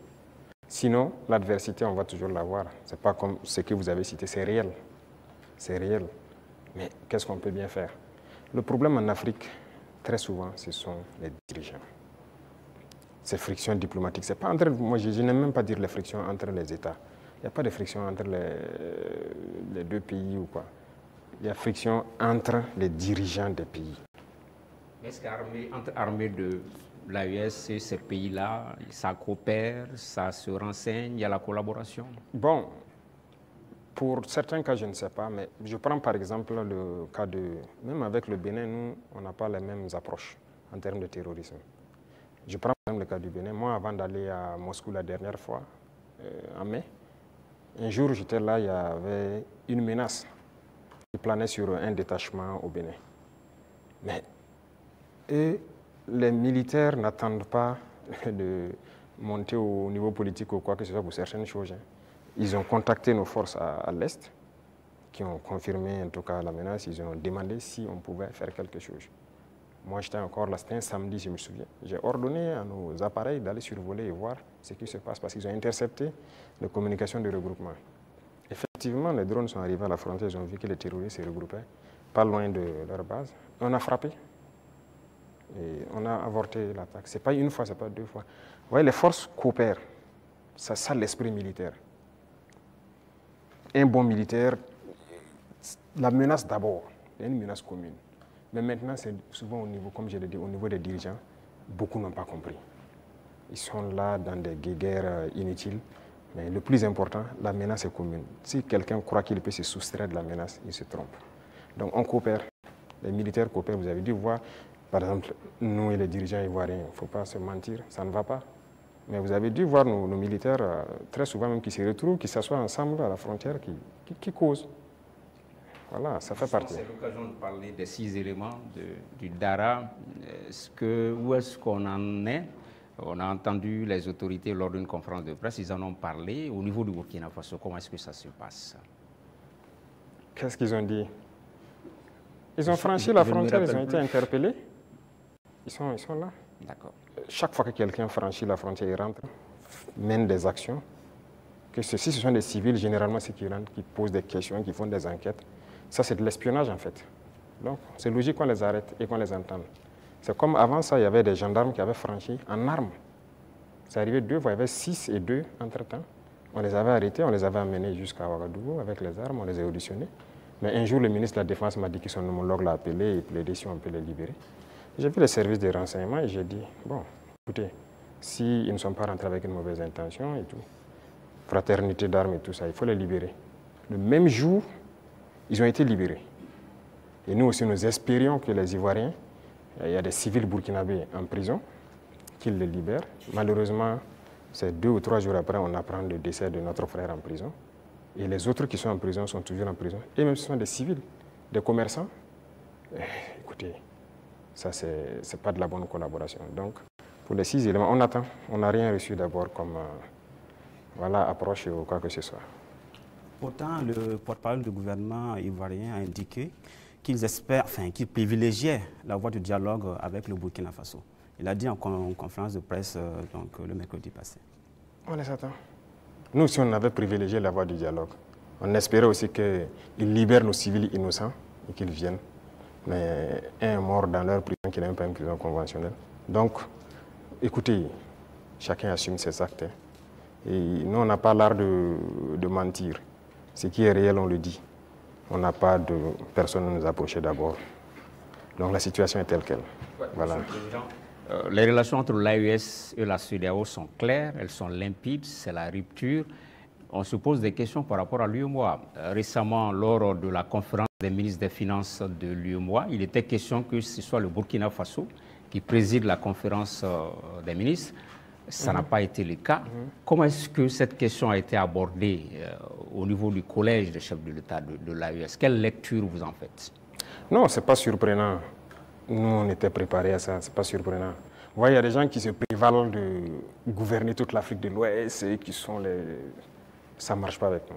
Sinon, l'adversité, on va toujours l'avoir. Ce n'est pas comme ce que vous avez cité, c'est réel. C'est réel. Mais qu'est-ce qu'on peut bien faire? Le problème en Afrique, très souvent, ce sont les dirigeants. Ces frictions diplomatiques, c'est pas entre... Moi, je n'aime même pas dire les frictions entre les États. Il n'y a pas de friction entre les 2 pays ou quoi. Il y a friction entre les dirigeants des pays.
Est-ce qu'entre armées de l'AES et ces pays-là, ça coopère, ça se renseigne, il y a la collaboration?
Bon, pour certains cas, je ne sais pas, mais je prends par exemple le cas de... Même avec le Bénin, nous, on n'a pas les mêmes approches en termes de terrorisme. Je prends par exemple le cas du Bénin. Moi, avant d'aller à Moscou la dernière fois, en mai, un jour, j'étais là, il y avait une menace qui planait sur un détachement au Bénin. Mais les militaires n'attendent pas de monter au niveau politique ou quoi que ce soit pour certaines choses. Ils ont contacté nos forces à l'Est, qui ont confirmé en tout cas la menace. Ils ont demandé si on pouvait faire quelque chose. Moi, j'étais encore là, c'était un samedi, je me souviens. J'ai ordonné à nos appareils d'aller survoler et voir ce qui se passe, parce qu'ils ont intercepté les communications de regroupement. Effectivement, les drones sont arrivés à la frontière, ils ont vu que les terroristes se regroupaient pas loin de leur base. On a frappé et on a avorté l'attaque. Ce n'est pas une fois, ce n'est pas 2 fois. Vous voyez, les forces coopèrent. C'est ça l'esprit militaire. Un bon militaire, la menace d'abord, il y a une menace commune. Mais maintenant, c'est souvent au niveau, comme je l'ai dit, au niveau des dirigeants, beaucoup n'ont pas compris. Ils sont là dans des guerres inutiles. Mais le plus important, la menace est commune. Si quelqu'un croit qu'il peut se soustraire de la menace, il se trompe. Donc on coopère. Les militaires coopèrent. Vous avez dû voir, par exemple, nous et les dirigeants ivoiriens, il ne faut pas se mentir, ça ne va pas. Mais vous avez dû voir nos militaires, très souvent même, qui se retrouvent, qui s'assoient ensemble à la frontière, qui causent. Voilà, ça fait partie.
C'est l'occasion de parler des 6 éléments du DARA. Où est-ce qu'on en est? On a entendu les autorités lors d'une conférence de presse, ils en ont parlé. Au niveau du Burkina Faso, comment est-ce que ça se passe?
Qu'est-ce qu'ils ont dit? Ils ont franchi la frontière, ils ont été interpellés. Ils sont là.
D'accord.
Chaque fois que quelqu'un franchit la frontière, il rentre, mène des actions. Que si ce sont des civils, généralement, c'est qui rentrent, qui posent des questions, qui font des enquêtes. Ça, c'est de l'espionnage, en fait. Donc, c'est logique qu'on les arrête et qu'on les entende. C'est comme avant ça, il y avait des gendarmes qui avaient franchi en armes. C'est arrivé 2 fois, il y avait 6 et 2 entre-temps. On les avait arrêtés, on les avait amenés jusqu'à Ouagadougou avec les armes, on les a auditionnés. Mais un jour, le ministre de la Défense m'a dit que son homologue l'a appelé et plaidé si on peut les libérer. J'ai vu les services de renseignement et j'ai dit, bon, écoutez, s'ils ne sont pas rentrés avec une mauvaise intention et tout, fraternité d'armes et tout ça, il faut les libérer. Le même jour, ils ont été libérés. Et nous aussi, nous espérions que les Ivoiriens, il y a des civils burkinabés en prison, qu'ils les libèrent. Malheureusement, c'est 2 ou 3 jours après, on apprend le décès de notre frère en prison. Et les autres qui sont en prison sont toujours en prison. Et même ce sont des civils, des commerçants. Écoutez, ça, c'est pas de la bonne collaboration. Donc, pour les 6 éléments, on attend. On n'a rien reçu d'abord comme approche ou quoi que ce soit.
Pourtant, le porte-parole du gouvernement ivoirien a indiqué qu'ils espèrent, qu'ils privilégiaient la voie du dialogue avec le Burkina Faso. Il a dit en conférence de presse le mercredi passé.
On les attend. Nous, si on avait privilégié la voie du dialogue, on espérait aussi qu'ils libèrent nos civils innocents et qu'ils viennent. Mais un est mort dans leur prison qui n'est même pas une prison conventionnelle. Donc, écoutez, chacun assume ses actes. Hein. Et nous, on n'a pas l'art de mentir. Ce qui est réel, on le dit. On n'a pas de personne à nous approcher d'abord. Donc la situation est telle qu'elle. Voilà.
Les relations entre l'AES et la CEDEAO sont claires, elles sont limpides, c'est la rupture. On se pose des questions par rapport à l'UEMOA. Récemment, lors de la conférence des ministres des Finances de l'UEMOA, il était question que ce soit le Burkina Faso qui préside la conférence des ministres. Ça n'a pas été le cas. Comment est-ce que cette question a été abordée au niveau du collège des chefs de l'État de l'AES? Quelle lecture vous en faites?
Non, ce n'est pas surprenant. Nous, on était préparés à ça, ce n'est pas surprenant. Vous voyez, il y a des gens qui se prévalent de gouverner toute l'Afrique de l'Ouest et qui sont les... Ça ne marche pas avec nous.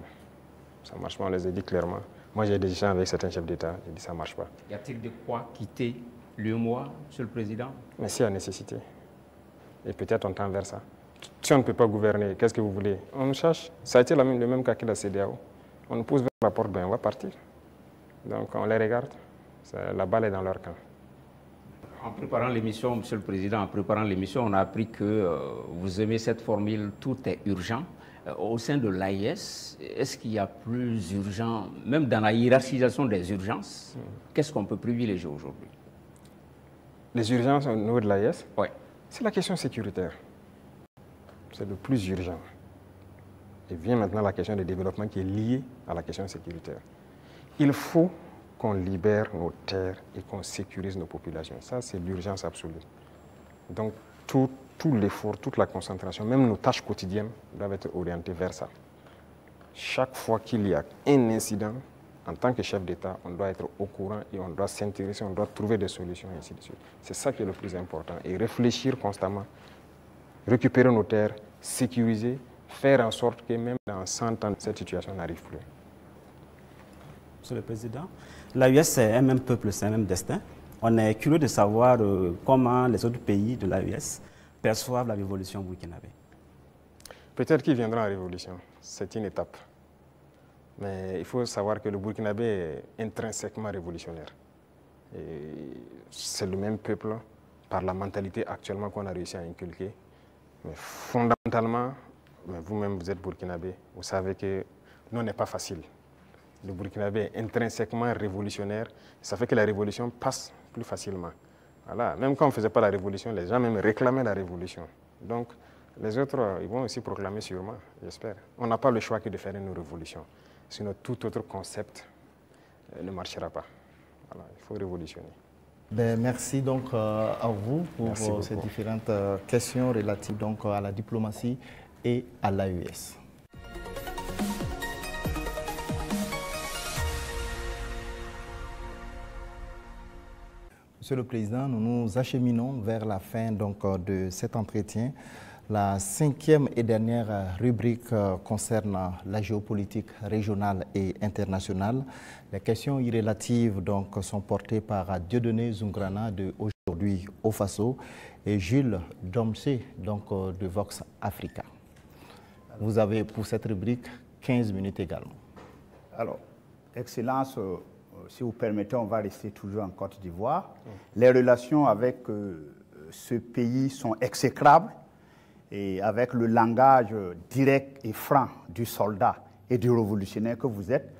Ça ne marche pas, on les a dit clairement. Moi, j'ai des échanges avec certains chefs d'État, j'ai dit ça ne marche pas.
Y a-t-il de quoi quitter l'UEMOA, Monsieur le Président?
Mais s'il y a nécessité. Et peut-être on tend vers ça. Si on ne peut pas gouverner, qu'est-ce que vous voulez? On nous cherche. Ça a été le même cas que la CEDEAO. On nous pousse vers la porte, ben on va partir. Donc on les regarde. La balle est dans leur camp.
En préparant l'émission, Monsieur le Président, en préparant l'émission, on a appris que vous aimez cette formule « tout est urgent ». Au sein de l'AES, est-ce qu'il y a plus urgent, même dans la hiérarchisation des urgences, qu'est-ce qu'on peut privilégier aujourd'hui?
Les urgences au niveau de l'AES?
Oui.
C'est la question sécuritaire. C'est le plus urgent. Et vient maintenant la question de développement qui est liée à la question sécuritaire. Il faut qu'on libère nos terres et qu'on sécurise nos populations. Ça, c'est l'urgence absolue. Donc, tout l'effort, toute la concentration, même nos tâches quotidiennes doivent être orientées vers ça. Chaque fois qu'il y a un incident, en tant que chef d'État, on doit être au courant et on doit s'intéresser, on doit trouver des solutions et ainsi de suite. C'est ça qui est le plus important. Et réfléchir constamment, récupérer nos terres, sécuriser, faire en sorte que même dans 100 ans, cette situation n'arrive plus.
Monsieur le Président, l'AES, c'est un même peuple, c'est un même destin. On est curieux de savoir comment les autres pays de l'AES perçoivent la révolution burkinabé.
Peut-être qu'ils viendront à la révolution. C'est une étape. Mais il faut savoir que le Burkinabé est intrinsèquement révolutionnaire. C'est le même peuple, par la mentalité actuellement qu'on a réussi à inculquer. Mais fondamentalement, vous-même vous êtes Burkinabé, vous savez que non n'est pas facile. Le Burkinabé est intrinsèquement révolutionnaire, ça fait que la révolution passe plus facilement. Voilà. Même quand on ne faisait pas la révolution, les gens même réclamaient la révolution. Donc les autres, ils vont aussi proclamer sûrement, j'espère. On n'a pas le choix que de faire une révolution. Sinon, tout autre concept ne marchera pas. Voilà, il faut révolutionner.
Ben, merci donc à vous pour ces différentes questions relatives donc à la diplomatie et à l'AES. Monsieur le Président, nous nous acheminons vers la fin donc, de cet entretien. La 5e et dernière rubrique concerne la géopolitique régionale et internationale. Les questions irrélatives donc, sont portées par Dieudonné Zungrana de Aujourd'hui au Faso et Jules Domsé donc, de Vox Africa. Vous avez pour cette rubrique 15 minutes également.
Alors, Excellence, si vous permettez, on va rester toujours en Côte d'Ivoire. Les relations avec ce pays sont exécrables et avec le langage direct et franc du soldat et du révolutionnaire que vous êtes,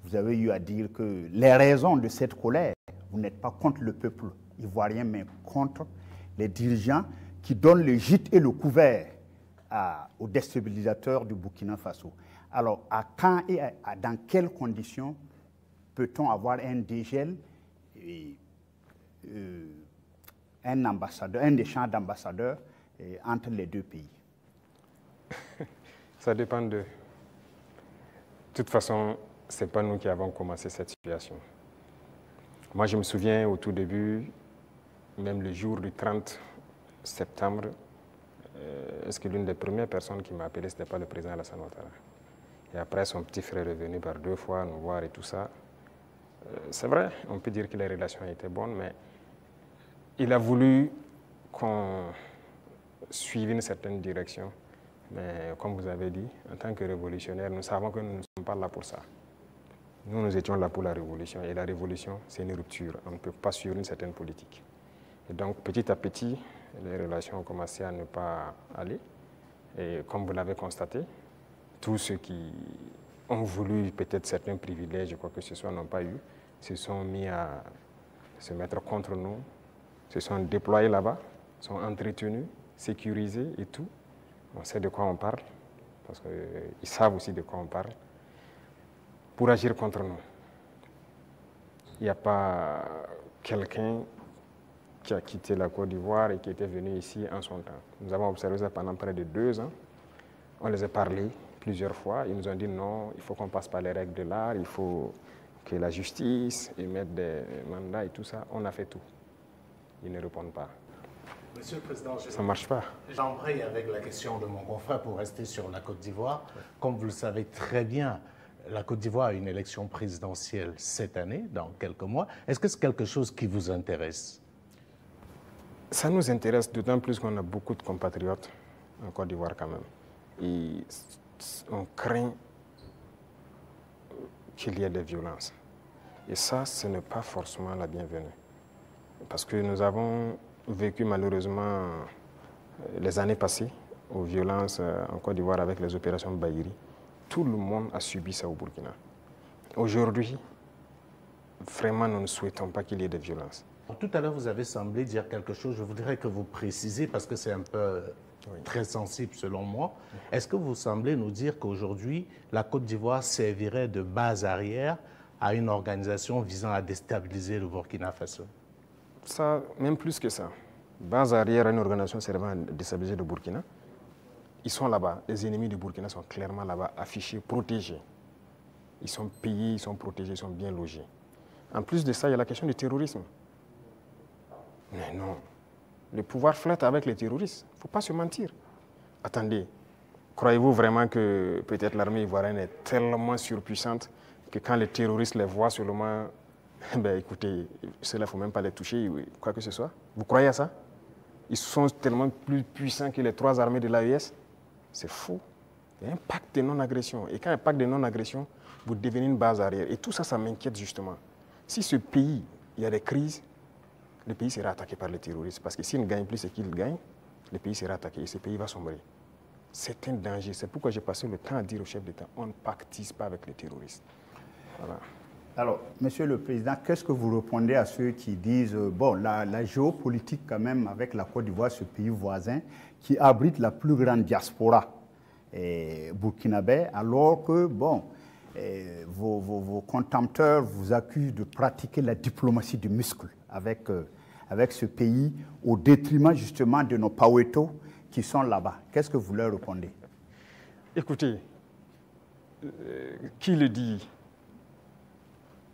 vous avez eu à dire que les raisons de cette colère, vous n'êtes pas contre le peuple ivoirien, mais contre les dirigeants qui donnent le gîte et le couvert aux déstabilisateurs du Burkina Faso. Alors, à quand et dans quelles conditions peut-on avoir un dégel et un ambassadeur, un échange d'ambassadeurs entre les deux pays?
Ça dépend d'eux. De toute façon, ce n'est pas nous qui avons commencé cette situation. Moi, je me souviens au tout début, même le jour du 30 septembre, est-ce que l'une des premières personnes qui m'a appelé, ce n'était pas le président Alassane Ouattara. Et après, son petit frère est venu par 2 fois nous voir et tout ça. C'est vrai, on peut dire que les relations étaient bonnes, mais il a voulu qu'on suive une certaine direction. Mais comme vous avez dit, en tant que révolutionnaire, nous savons que nous ne sommes pas là pour ça. Nous, nous étions là pour la révolution. Et la révolution, c'est une rupture. On ne peut pas suivre une certaine politique. Et donc, petit à petit, les relations ont commencé à ne pas aller. Et comme vous l'avez constaté, tous ceux qui ont voulu peut-être certains privilèges, quoi que ce soit, n'ont pas eu, se sont mis à se mettre contre nous, se sont déployés là-bas, sont entretenus, sécurisés et tout. On sait de quoi on parle, parce qu'ils savent aussi de quoi on parle, pour agir contre nous. Il n'y a pas quelqu'un qui a quitté la Côte d'Ivoire et qui était venu ici en son temps. Nous avons observé ça pendant près de 2 ans. On les a parlé plusieurs fois. Ils nous ont dit non, il faut qu'on passe par les règles de l'art, il faut que la justice émette des mandats et tout ça. On a fait tout. Ils ne répondent pas.
Monsieur le Président,
ça ne marche pas.
J'embraye avec la question de mon confrère pour rester sur la Côte d'Ivoire. Comme vous le savez très bien, la Côte d'Ivoire a une élection présidentielle cette année, dans quelques mois. Est-ce que c'est quelque chose qui vous intéresse?
Ça nous intéresse d'autant plus qu'on a beaucoup de compatriotes en Côte d'Ivoire quand même. Et on craint qu'il y ait des violences. Et ça, ce n'est pas forcément la bienvenue. Parce que nous avons vécu malheureusement les années passées aux violences en Côte d'Ivoire avec les opérations Bahiri. Tout le monde a subi ça au Burkina. Aujourd'hui, vraiment, nous ne souhaitons pas qu'il y ait des violences.
Tout à l'heure, vous avez semblé dire quelque chose. Je voudrais que vous précisiez, parce que c'est un peu très sensible selon moi. Est-ce que vous semblez nous dire qu'aujourd'hui, la Côte d'Ivoire servirait de base arrière à une organisation visant à déstabiliser le Burkina Faso?
Ça, même plus que ça. Base arrière à une organisation servant à déstabiliser le Burkina. Ils sont là-bas. Les ennemis du Burkina sont clairement là-bas, affichés, protégés. Ils sont payés, ils sont protégés, ils sont bien logés. En plus de ça, il y a la question du terrorisme. Mais non. Le pouvoir flotte avec les terroristes. Il ne faut pas se mentir. Attendez, croyez-vous vraiment que peut-être l'armée ivoirienne est tellement surpuissante que quand les terroristes les voient seulement, ben écoutez, ceux-là, il ne faut même pas les toucher, quoi que ce soit. Vous croyez à ça? Ils sont tellement plus puissants que les 3 armées de l'AES. C'est faux. Il y a un pacte de non-agression. Et quand il y a un pacte de non-agression, vous devenez une base arrière. Et tout ça, ça m'inquiète justement. Si ce pays, il y a des crises, le pays sera attaqué par les terroristes. Parce que s'ils ne gagnent plus ce qu'ils gagnent, le pays sera attaqué et ce pays va sombrer. C'est un danger. C'est pourquoi j'ai passé le temps à dire au chef d'État, on ne pactise pas avec les terroristes. Voilà.
Alors, Monsieur le Président, qu'est-ce que vous répondez à ceux qui disent, bon, la géopolitique quand même avec la Côte d'Ivoire, ce pays voisin, qui abrite la plus grande diaspora burkinabé, alors que, bon, vos contempteurs vous accusent de pratiquer la diplomatie du muscle avec ce pays, au détriment justement de nos Paweto qui sont là-bas. Qu'est-ce que vous leur répondez?
Écoutez, qui le dit?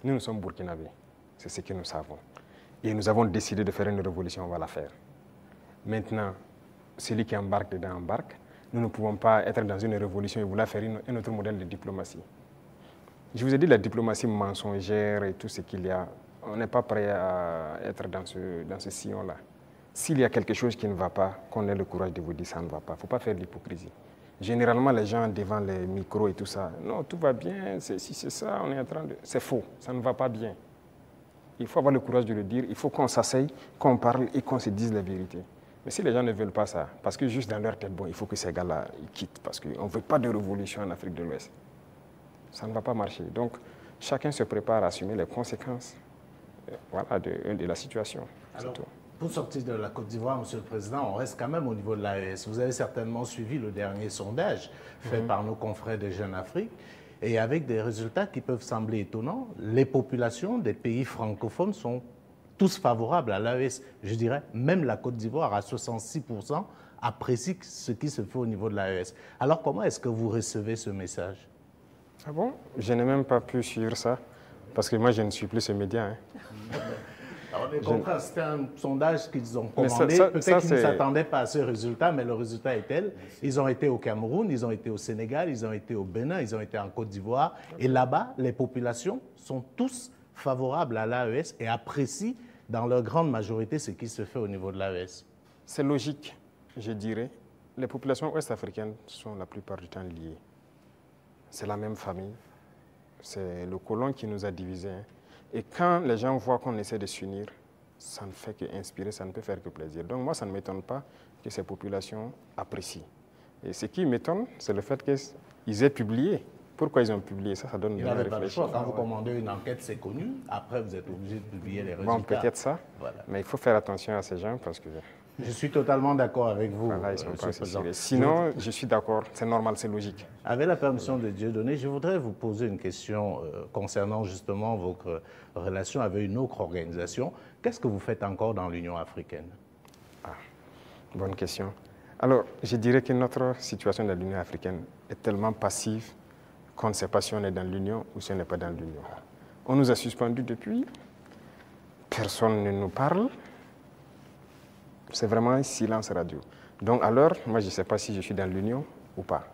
Nous sommes burkinabés, c'est ce que nous savons. Et nous avons décidé de faire une révolution, on va la faire. Maintenant, celui qui embarque dedans embarque. Nous ne pouvons pas être dans une révolution et vouloir faire un autre modèle de diplomatie. Je vous ai dit la diplomatie mensongère et tout ce qu'il y a. On n'est pas prêt à être dans ce sillon-là. S'il y a quelque chose qui ne va pas, qu'on ait le courage de vous dire ça ne va pas. Il ne faut pas faire de l'hypocrisie. Généralement, les gens devant les micros et tout ça, non, tout va bien, si c'est ça, on est en train de... C'est faux, ça ne va pas bien. Il faut avoir le courage de le dire, il faut qu'on s'asseye, qu'on parle et qu'on se dise la vérité. Mais si les gens ne veulent pas ça, parce que juste dans leur tête, bon, il faut que ces gars-là quittent, parce qu'on ne veut pas de révolution en Afrique de l'Ouest. Ça ne va pas marcher. Donc, chacun se prépare à assumer les conséquences voilà, de la situation.
Alors, pour sortir de la Côte d'Ivoire, Monsieur le Président, on reste quand même au niveau de l'AES. Vous avez certainement suivi le dernier sondage fait par nos confrères de Jeune Afrique. Et avec des résultats qui peuvent sembler étonnants, les populations des pays francophones sont tous favorables à l'AES. Je dirais, même la Côte d'Ivoire, à 66%, apprécie ce qui se fait au niveau de l'AES. Alors, comment est-ce que vous recevez ce message?
Ah bon? Je n'ai même pas pu suivre ça, parce que moi, je ne suis plus ce média. Hein.
Alors, on est compris, c'était un sondage qu'ils ont commandé. Peut-être qu'ils ne s'attendaient pas à ce résultat, mais le résultat est tel. Ils ont été au Cameroun, ils ont été au Sénégal, ils ont été au Bénin, ils ont été en Côte d'Ivoire. Et là-bas, les populations sont tous favorables à l'AES et apprécient dans leur grande majorité ce qui se fait au niveau de l'AES.
C'est logique, je dirais. Les populations ouest-africaines sont la plupart du temps liées. C'est la même famille. C'est le colon qui nous a divisés. Hein. Et quand les gens voient qu'on essaie de s'unir, ça ne fait qu'inspirer, ça ne peut faire que plaisir. Donc moi, ça ne m'étonne pas que ces populations apprécient. Et ce qui m'étonne, c'est le fait qu'ils aient publié. Pourquoi ils ont publié ça? Ça donne de
réfléchir. Pas le choix. Quand vous commandez une enquête, c'est connu. Après, vous êtes obligé de publier les résultats.
Bon, peut-être ça. Voilà. Mais il faut faire attention à ces gens parce que...
Je suis totalement d'accord avec vous.
Voilà, ils sont pas assez. Sinon, je suis d'accord. C'est normal, c'est logique.
Avec la permission de Dieudonné, je voudrais vous poser une question concernant justement votre relation avec une autre organisation. Qu'est-ce que vous faites encore dans l'Union africaine?
Ah, bonne question. Alors, je dirais que notre situation dans l'Union africaine est tellement passive qu'on ne sait pas si on est dans l'Union ou si on n'est pas dans l'Union. On nous a suspendus depuis, personne ne nous parle, c'est vraiment un silence radio. Donc alors, moi je ne sais pas si je suis dans l'Union ou pas.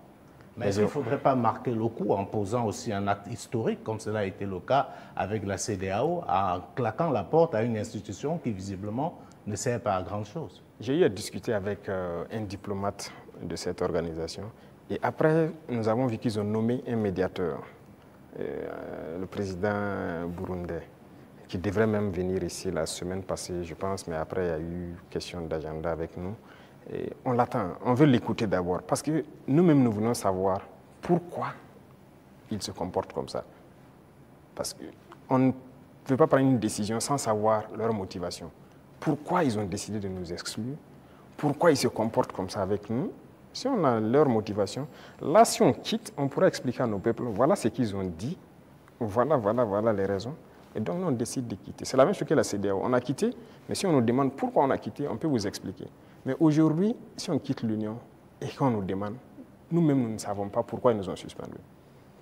Mais est-ce qu'il ne faudrait pas marquer le coup en posant aussi un acte historique, comme cela a été le cas avec la CEDEAO, en claquant la porte à une institution qui visiblement ne sert pas à grand-chose?
J'ai eu à discuter avec un diplomate de cette organisation. Et après, nous avons vu qu'ils ont nommé un médiateur, le président burundais, qui devrait même venir ici la semaine passée, je pense, mais après, il y a eu question d'agenda avec nous. Et on l'attend, on veut l'écouter d'abord, parce que nous-mêmes, nous voulons savoir pourquoi ils se comportent comme ça. Parce qu'on ne peut pas prendre une décision sans savoir leur motivation. Pourquoi ils ont décidé de nous exclure? Pourquoi ils se comportent comme ça avec nous? Si on a leur motivation, là, si on quitte, on pourra expliquer à nos peuples, voilà ce qu'ils ont dit, voilà les raisons. Et donc, nous, on décide de quitter. C'est la même chose que la CEDEAO. On a quitté, mais si on nous demande pourquoi on a quitté, on peut vous expliquer. Mais aujourd'hui, si on quitte l'Union et qu'on nous demande, nous-mêmes, nous ne savons pas pourquoi ils nous ont suspendus.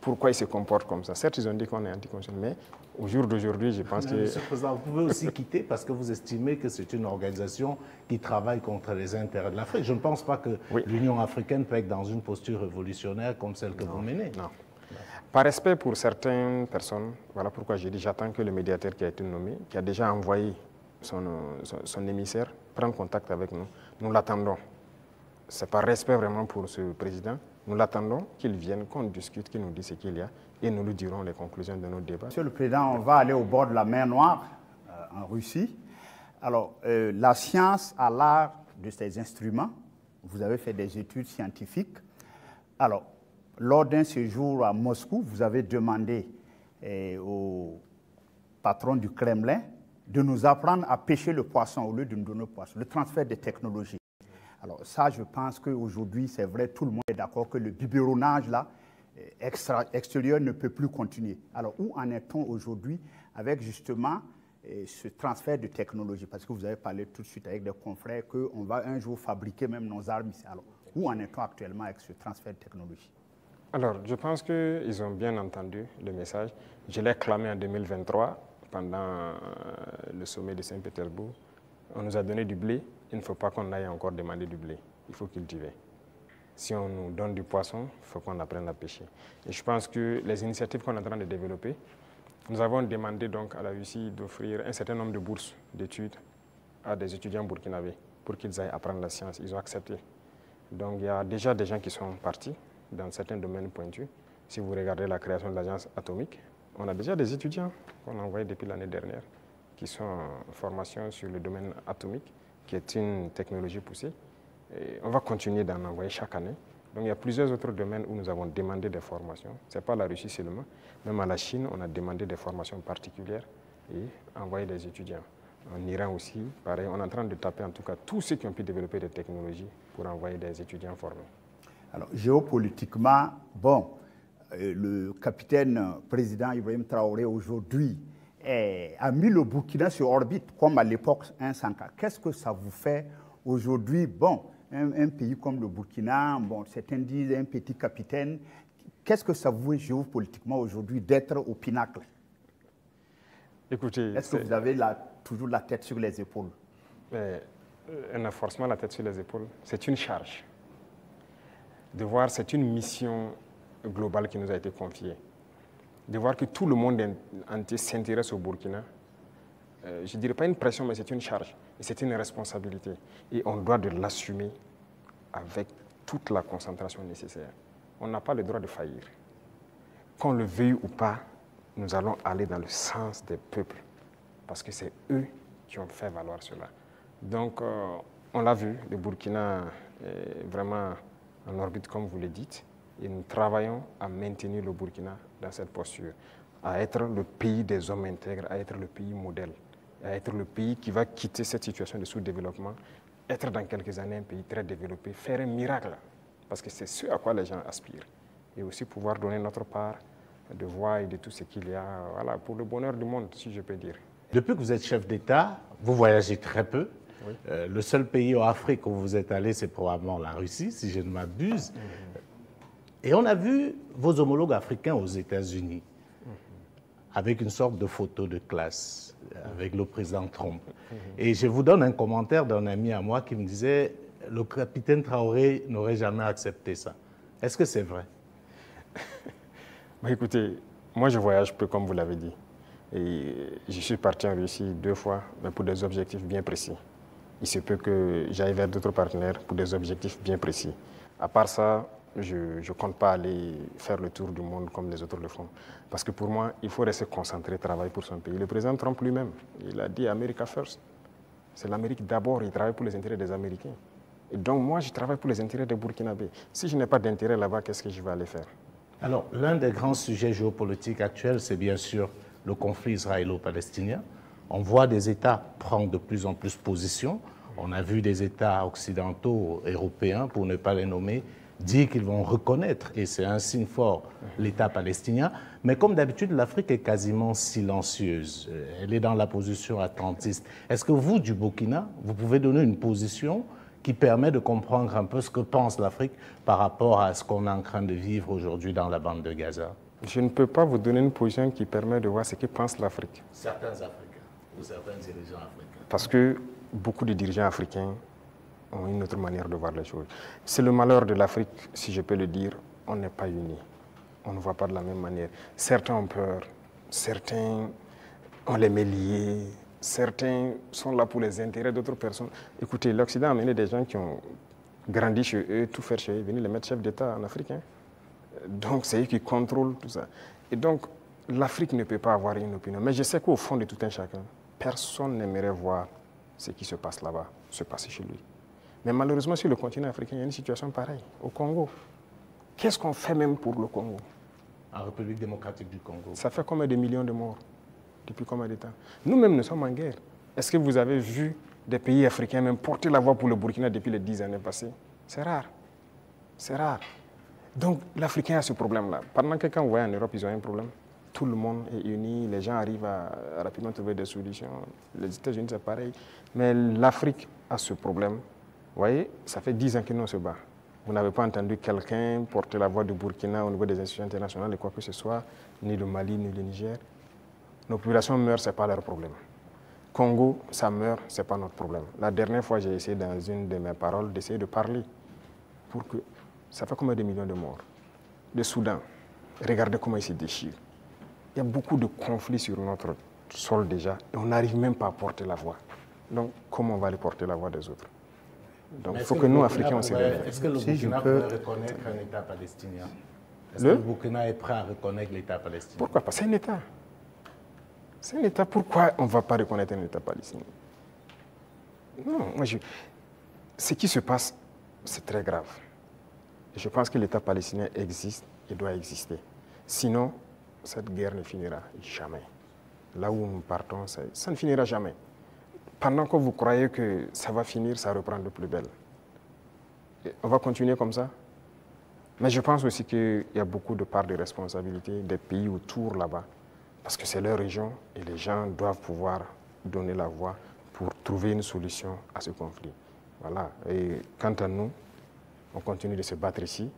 Pourquoi ils se comportent comme ça. Certes, ils ont dit qu'on est anticonstitutionnel, mais au jour d'aujourd'hui, je pense que...
Monsieur le Président, vous pouvez aussi quitter parce que vous estimez que c'est une organisation qui travaille contre les intérêts de l'Afrique. Je ne pense pas que l'Union africaine peut être dans une posture révolutionnaire comme celle que vous menez.
Non. Par respect pour certaines personnes, voilà pourquoi j'ai dit j'attends que le médiateur qui a été nommé, qui a déjà envoyé son émissaire, prenne contact avec nous. Nous l'attendons. C'est par respect vraiment pour ce président. Nous l'attendons qu'il vienne, qu'on discute, qu'il nous dise ce qu'il y a et nous lui dirons les conclusions de nos débats.
Monsieur le Président, on va aller au bord de la mer Noire, en Russie. Alors, la science a l'art de ces instruments. Vous avez fait des études scientifiques. Alors, lors d'un séjour à Moscou, vous avez demandé au patron du Kremlin de nous apprendre à pêcher le poisson au lieu de nous donner le poisson, le transfert des technologies. Alors ça, je pense qu'aujourd'hui, c'est vrai, tout le monde est d'accord que le biberonnage là, extérieur ne peut plus continuer. Alors où en est-on aujourd'hui avec justement ce transfert de technologie? Parce que vous avez parlé tout de suite avec des confrères qu'on va un jour fabriquer même nos armes ici. Alors où en est-on actuellement avec ce transfert de technologie?
Alors, je pense qu'ils ont bien entendu le message. Je l'ai clamé en 2023. pendant le sommet de Saint-Pétersbourg, on nous a donné du blé, il ne faut pas qu'on aille encore demander du blé, il faut cultiver. Si on nous donne du poisson, il faut qu'on apprenne à pêcher. Et je pense que les initiatives qu'on est en train de développer, nous avons demandé donc à la Russie d'offrir un certain nombre de bourses d'études à des étudiants burkinabés pour qu'ils aillent apprendre la science. Ils ont accepté. Donc il y a déjà des gens qui sont partis dans certains domaines pointus. Si vous regardez la création de l'agence atomique, on a déjà des étudiants qu'on a envoyés depuis l'année dernière qui sont en formation sur le domaine atomique, qui est une technologie poussée. Et on va continuer d'en envoyer chaque année. Donc il y a plusieurs autres domaines où nous avons demandé des formations. Ce n'est pas la Russie seulement. Même à la Chine, on a demandé des formations particulières et envoyé des étudiants. En Iran aussi, pareil, on est en train de taper en tout cas tous ceux qui ont pu développer des technologies pour envoyer des étudiants formés.
Alors géopolitiquement, bon, le capitaine président Ibrahim Traoré aujourd'hui a mis le Burkina sur orbite, comme à l'époque un Sanka. Qu'est-ce que ça vous fait aujourd'hui? Bon, un pays comme le Burkina, bon, certains disent un petit capitaine. Qu'est-ce que ça vous fait géopolitiquement aujourd'hui d'être au pinacle?
Écoutez,
est-ce que vous avez toujours la tête sur les épaules?
Un renforcement la tête sur les épaules, c'est une charge. De voir, c'est une mission globale qui nous a été confiée. De voir que tout le monde entier s'intéresse au Burkina, je ne dirais pas une pression, mais c'est une charge. Et c'est une responsabilité. Et on doit de l'assumer avec toute la concentration nécessaire. On n'a pas le droit de faillir. Qu'on le veuille ou pas, nous allons aller dans le sens des peuples. Parce que c'est eux qui ont fait valoir cela. Donc, on l'a vu, le Burkina est vraiment en orbite, comme vous le dites. Et nous travaillons à maintenir le Burkina dans cette posture, à être le pays des hommes intègres, à être le pays modèle, à être le pays qui va quitter cette situation de sous-développement, être dans quelques années un pays très développé, faire un miracle, parce que c'est ce à quoi les gens aspirent. Et aussi pouvoir donner notre part de voix et de tout ce qu'il y a, voilà, pour le bonheur du monde, si je peux dire.
Depuis que vous êtes chef d'État, vous voyagez très peu.
Oui.
Le seul pays en Afrique où vous êtes allé, c'est probablement la Russie, si je ne m'abuse. Et on a vu vos homologues africains aux États-Unis, avec une sorte de photo de classe, avec le président Trump. Et je vous donne un commentaire d'un ami à moi qui me disait « Le capitaine Traoré n'aurait jamais accepté ça ». Est-ce que c'est vrai?
Écoutez, moi je voyage peu, comme vous l'avez dit. Et je suis parti en Russie 2 fois, mais pour des objectifs bien précis. Il se peut que j'aille vers d'autres partenaires pour des objectifs bien précis. À part ça, je ne compte pas aller faire le tour du monde comme les autres le font. Parce que pour moi, il faut rester concentré, travailler pour son pays. Le président Trump lui-même, il a dit « America first ». C'est l'Amérique d'abord, il travaille pour les intérêts des Américains. Et donc moi, je travaille pour les intérêts des Burkinabés. Si je n'ai pas d'intérêt là-bas, qu'est-ce que je vais aller faire?
Alors, l'un des grands sujets géopolitiques actuels, c'est bien sûr le conflit israélo-palestinien. On voit des États prendre de plus en plus position. On a vu des États occidentaux, européens, pour ne pas les nommer, dire qu'ils vont reconnaître, et c'est un signe fort, l'État palestinien. Mais comme d'habitude, l'Afrique est quasiment silencieuse. Elle est dans la position attentiste. Est-ce que vous, du Burkina, vous pouvez donner une position qui permet de comprendre un peu ce que pense l'Afrique par rapport à ce qu'on est en train de vivre aujourd'hui dans la bande de Gaza?
Je ne peux pas vous donner une position qui permet de voir ce que pense l'Afrique.
Certains Africains, ou certains dirigeants africains.
Parce que beaucoup de dirigeants africains ont une autre manière de voir les choses. C'est le malheur de l'Afrique, si je peux le dire, on n'est pas unis. On ne voit pas de la même manière. Certains ont peur, certains on les met liés, certains sont là pour les intérêts d'autres personnes. Écoutez, l'Occident a amené des gens qui ont grandi chez eux, tout faire chez eux, venir les mettre chefs d'État en Afrique. Donc c'est eux qui contrôlent tout ça. Et donc l'Afrique ne peut pas avoir une opinion. Mais je sais qu'au fond de tout un chacun, personne n'aimerait voir ce qui se passe là-bas, se passer chez lui. Mais malheureusement, sur le continent africain, il y a une situation pareille. Au Congo, qu'est-ce qu'on fait même pour le Congo?
En République démocratique du Congo.
Ça fait combien de millions de morts? Depuis combien de temps? Nous-mêmes, nous sommes en guerre. Est-ce que vous avez vu des pays africains même porter la voix pour le Burkina depuis les 10 années passées? C'est rare. C'est rare. Donc, l'Africain a ce problème-là. Pendant que quand vous voyez en Europe, ils ont un problème. Tout le monde est uni, les gens arrivent à rapidement trouver des solutions. Les États-Unis, c'est pareil. Mais l'Afrique a ce problème. Vous voyez, ça fait 10 ans que nous on se bat. Vous n'avez pas entendu quelqu'un porter la voix du Burkina au niveau des institutions internationales et quoi que ce soit, ni le Mali, ni le Niger. Nos populations meurent, ce n'est pas leur problème. Congo, ça meurt, ce n'est pas notre problème. La dernière fois, j'ai essayé dans une de mes paroles d'essayer de parler pour que... Ça fait combien de millions de morts? Le Soudan, regardez comment il se déchire. Il y a beaucoup de conflits sur notre sol déjà et on n'arrive même pas à porter la voix. Donc, comment on va aller porter la voix des autres? Donc, il faut que nous, Africains, on se lève.
Est-ce que le Burkina peut reconnaître un État palestinien? Est-ce que le Burkina est prêt à reconnaître l'État palestinien?
Pourquoi pas? C'est un État. C'est un État. Pourquoi on ne va pas reconnaître un État palestinien? Non, ce qui se passe, c'est très grave. Je pense que l'État palestinien existe et doit exister. Sinon, cette guerre ne finira jamais. Là où nous partons, ça ne finira jamais. Pendant que vous croyez que ça va finir, ça reprend de plus belle. Et on va continuer comme ça. Mais je pense aussi qu'il y a beaucoup de parts de responsabilité des pays autour là-bas, parce que c'est leur région et les gens doivent pouvoir donner la voix pour trouver une solution à ce conflit. Voilà. Et quant à nous, on continue de se battre ici.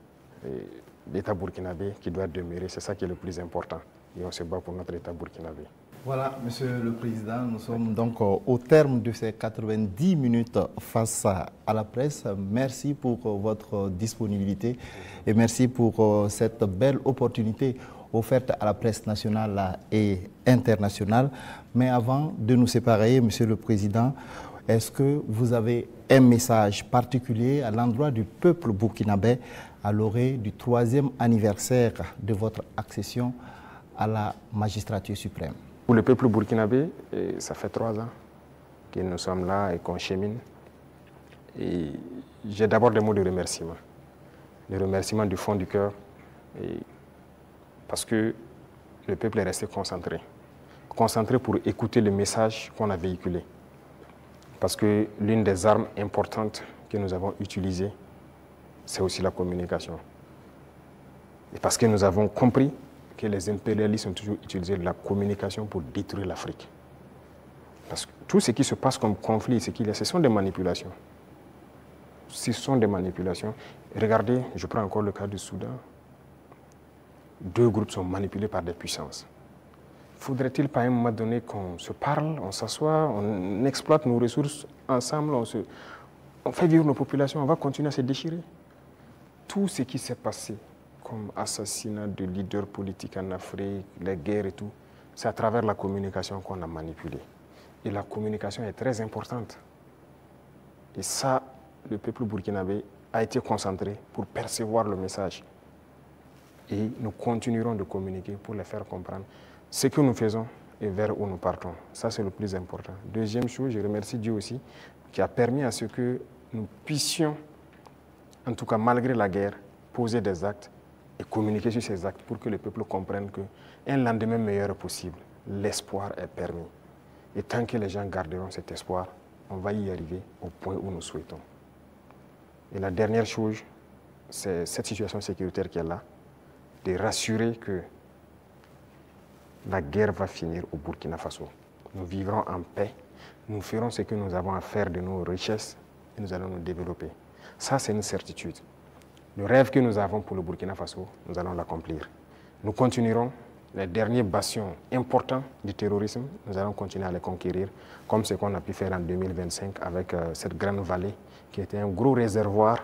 L'État burkinabé qui doit demeurer, c'est ça qui est le plus important. Et on se bat pour notre État burkinabé.
Voilà, Monsieur le Président, nous sommes donc au terme de ces 90 minutes face à la presse. Merci pour votre disponibilité et merci pour cette belle opportunité offerte à la presse nationale et internationale. Mais avant de nous séparer, Monsieur le Président, est-ce que vous avez un message particulier à l'endroit du peuple burkinabé à l'orée du 3e anniversaire de votre accession à la magistrature suprême?
Pour le peuple burkinabé, ça fait 3 ans que nous sommes là et qu'on chemine. Et j'ai d'abord des mots de remerciement. Des remerciements du fond du cœur. Parce que le peuple est resté concentré. Concentré pour écouter le message qu'on a véhiculé. Parce que l'une des armes importantes que nous avons utilisées, c'est aussi la communication. Et parce que nous avons compris que les impérialistes ont toujours utilisé la communication pour détruire l'Afrique. Parce que tout ce qui se passe comme conflit, ce sont des manipulations. Ce sont des manipulations. Regardez, je prends encore le cas du Soudan. 2 groupes sont manipulés par des puissances. Faudrait-il pas à un moment donné qu'on se parle, on s'assoit, on exploite nos ressources ensemble, on fait vivre nos populations, on va continuer à se déchirer? Tout ce qui s'est passé comme assassinat de leaders politiques en Afrique, les guerres et tout, c'est à travers la communication qu'on a manipulé. Et la communication est très importante. Et ça, le peuple burkinabé a été concentré pour percevoir le message. Et nous continuerons de communiquer pour les faire comprendre ce que nous faisons et vers où nous partons. Ça, c'est le plus important. Deuxième chose, je remercie Dieu aussi, qui a permis à ce que nous puissions, en tout cas malgré la guerre, poser des actes et communiquer sur ces actes pour que le peuple comprenne qu'un lendemain meilleur est possible. L'espoir est permis. Et tant que les gens garderont cet espoir, on va y arriver au point où nous souhaitons. Et la dernière chose, c'est cette situation sécuritaire qui est là, de rassurer que la guerre va finir au Burkina Faso. Nous vivrons en paix, nous ferons ce que nous avons à faire de nos richesses et nous allons nous développer. Ça, c'est une certitude. Le rêve que nous avons pour le Burkina Faso, nous allons l'accomplir. Nous continuerons les derniers bastions importants du terrorisme, nous allons continuer à les conquérir, comme ce qu'on a pu faire en 2025 avec cette grande vallée qui était un gros réservoir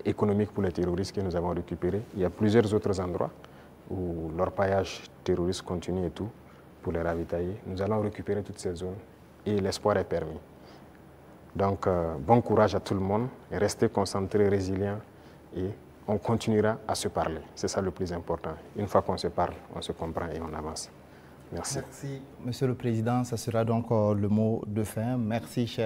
économique pour les terroristes que nous avons récupéré. Il y a plusieurs autres endroits où l'orpaillage terroriste continue et tout, pour les ravitailler. Nous allons récupérer toutes ces zones et l'espoir est permis. Donc, bon courage à tout le monde, restez concentrés, résilients et on continuera à se parler. C'est ça le plus important. Une fois qu'on se parle, on se comprend et on avance. Merci.
Merci, Monsieur le Président. Ça sera donc le mot de fin. Merci, cher.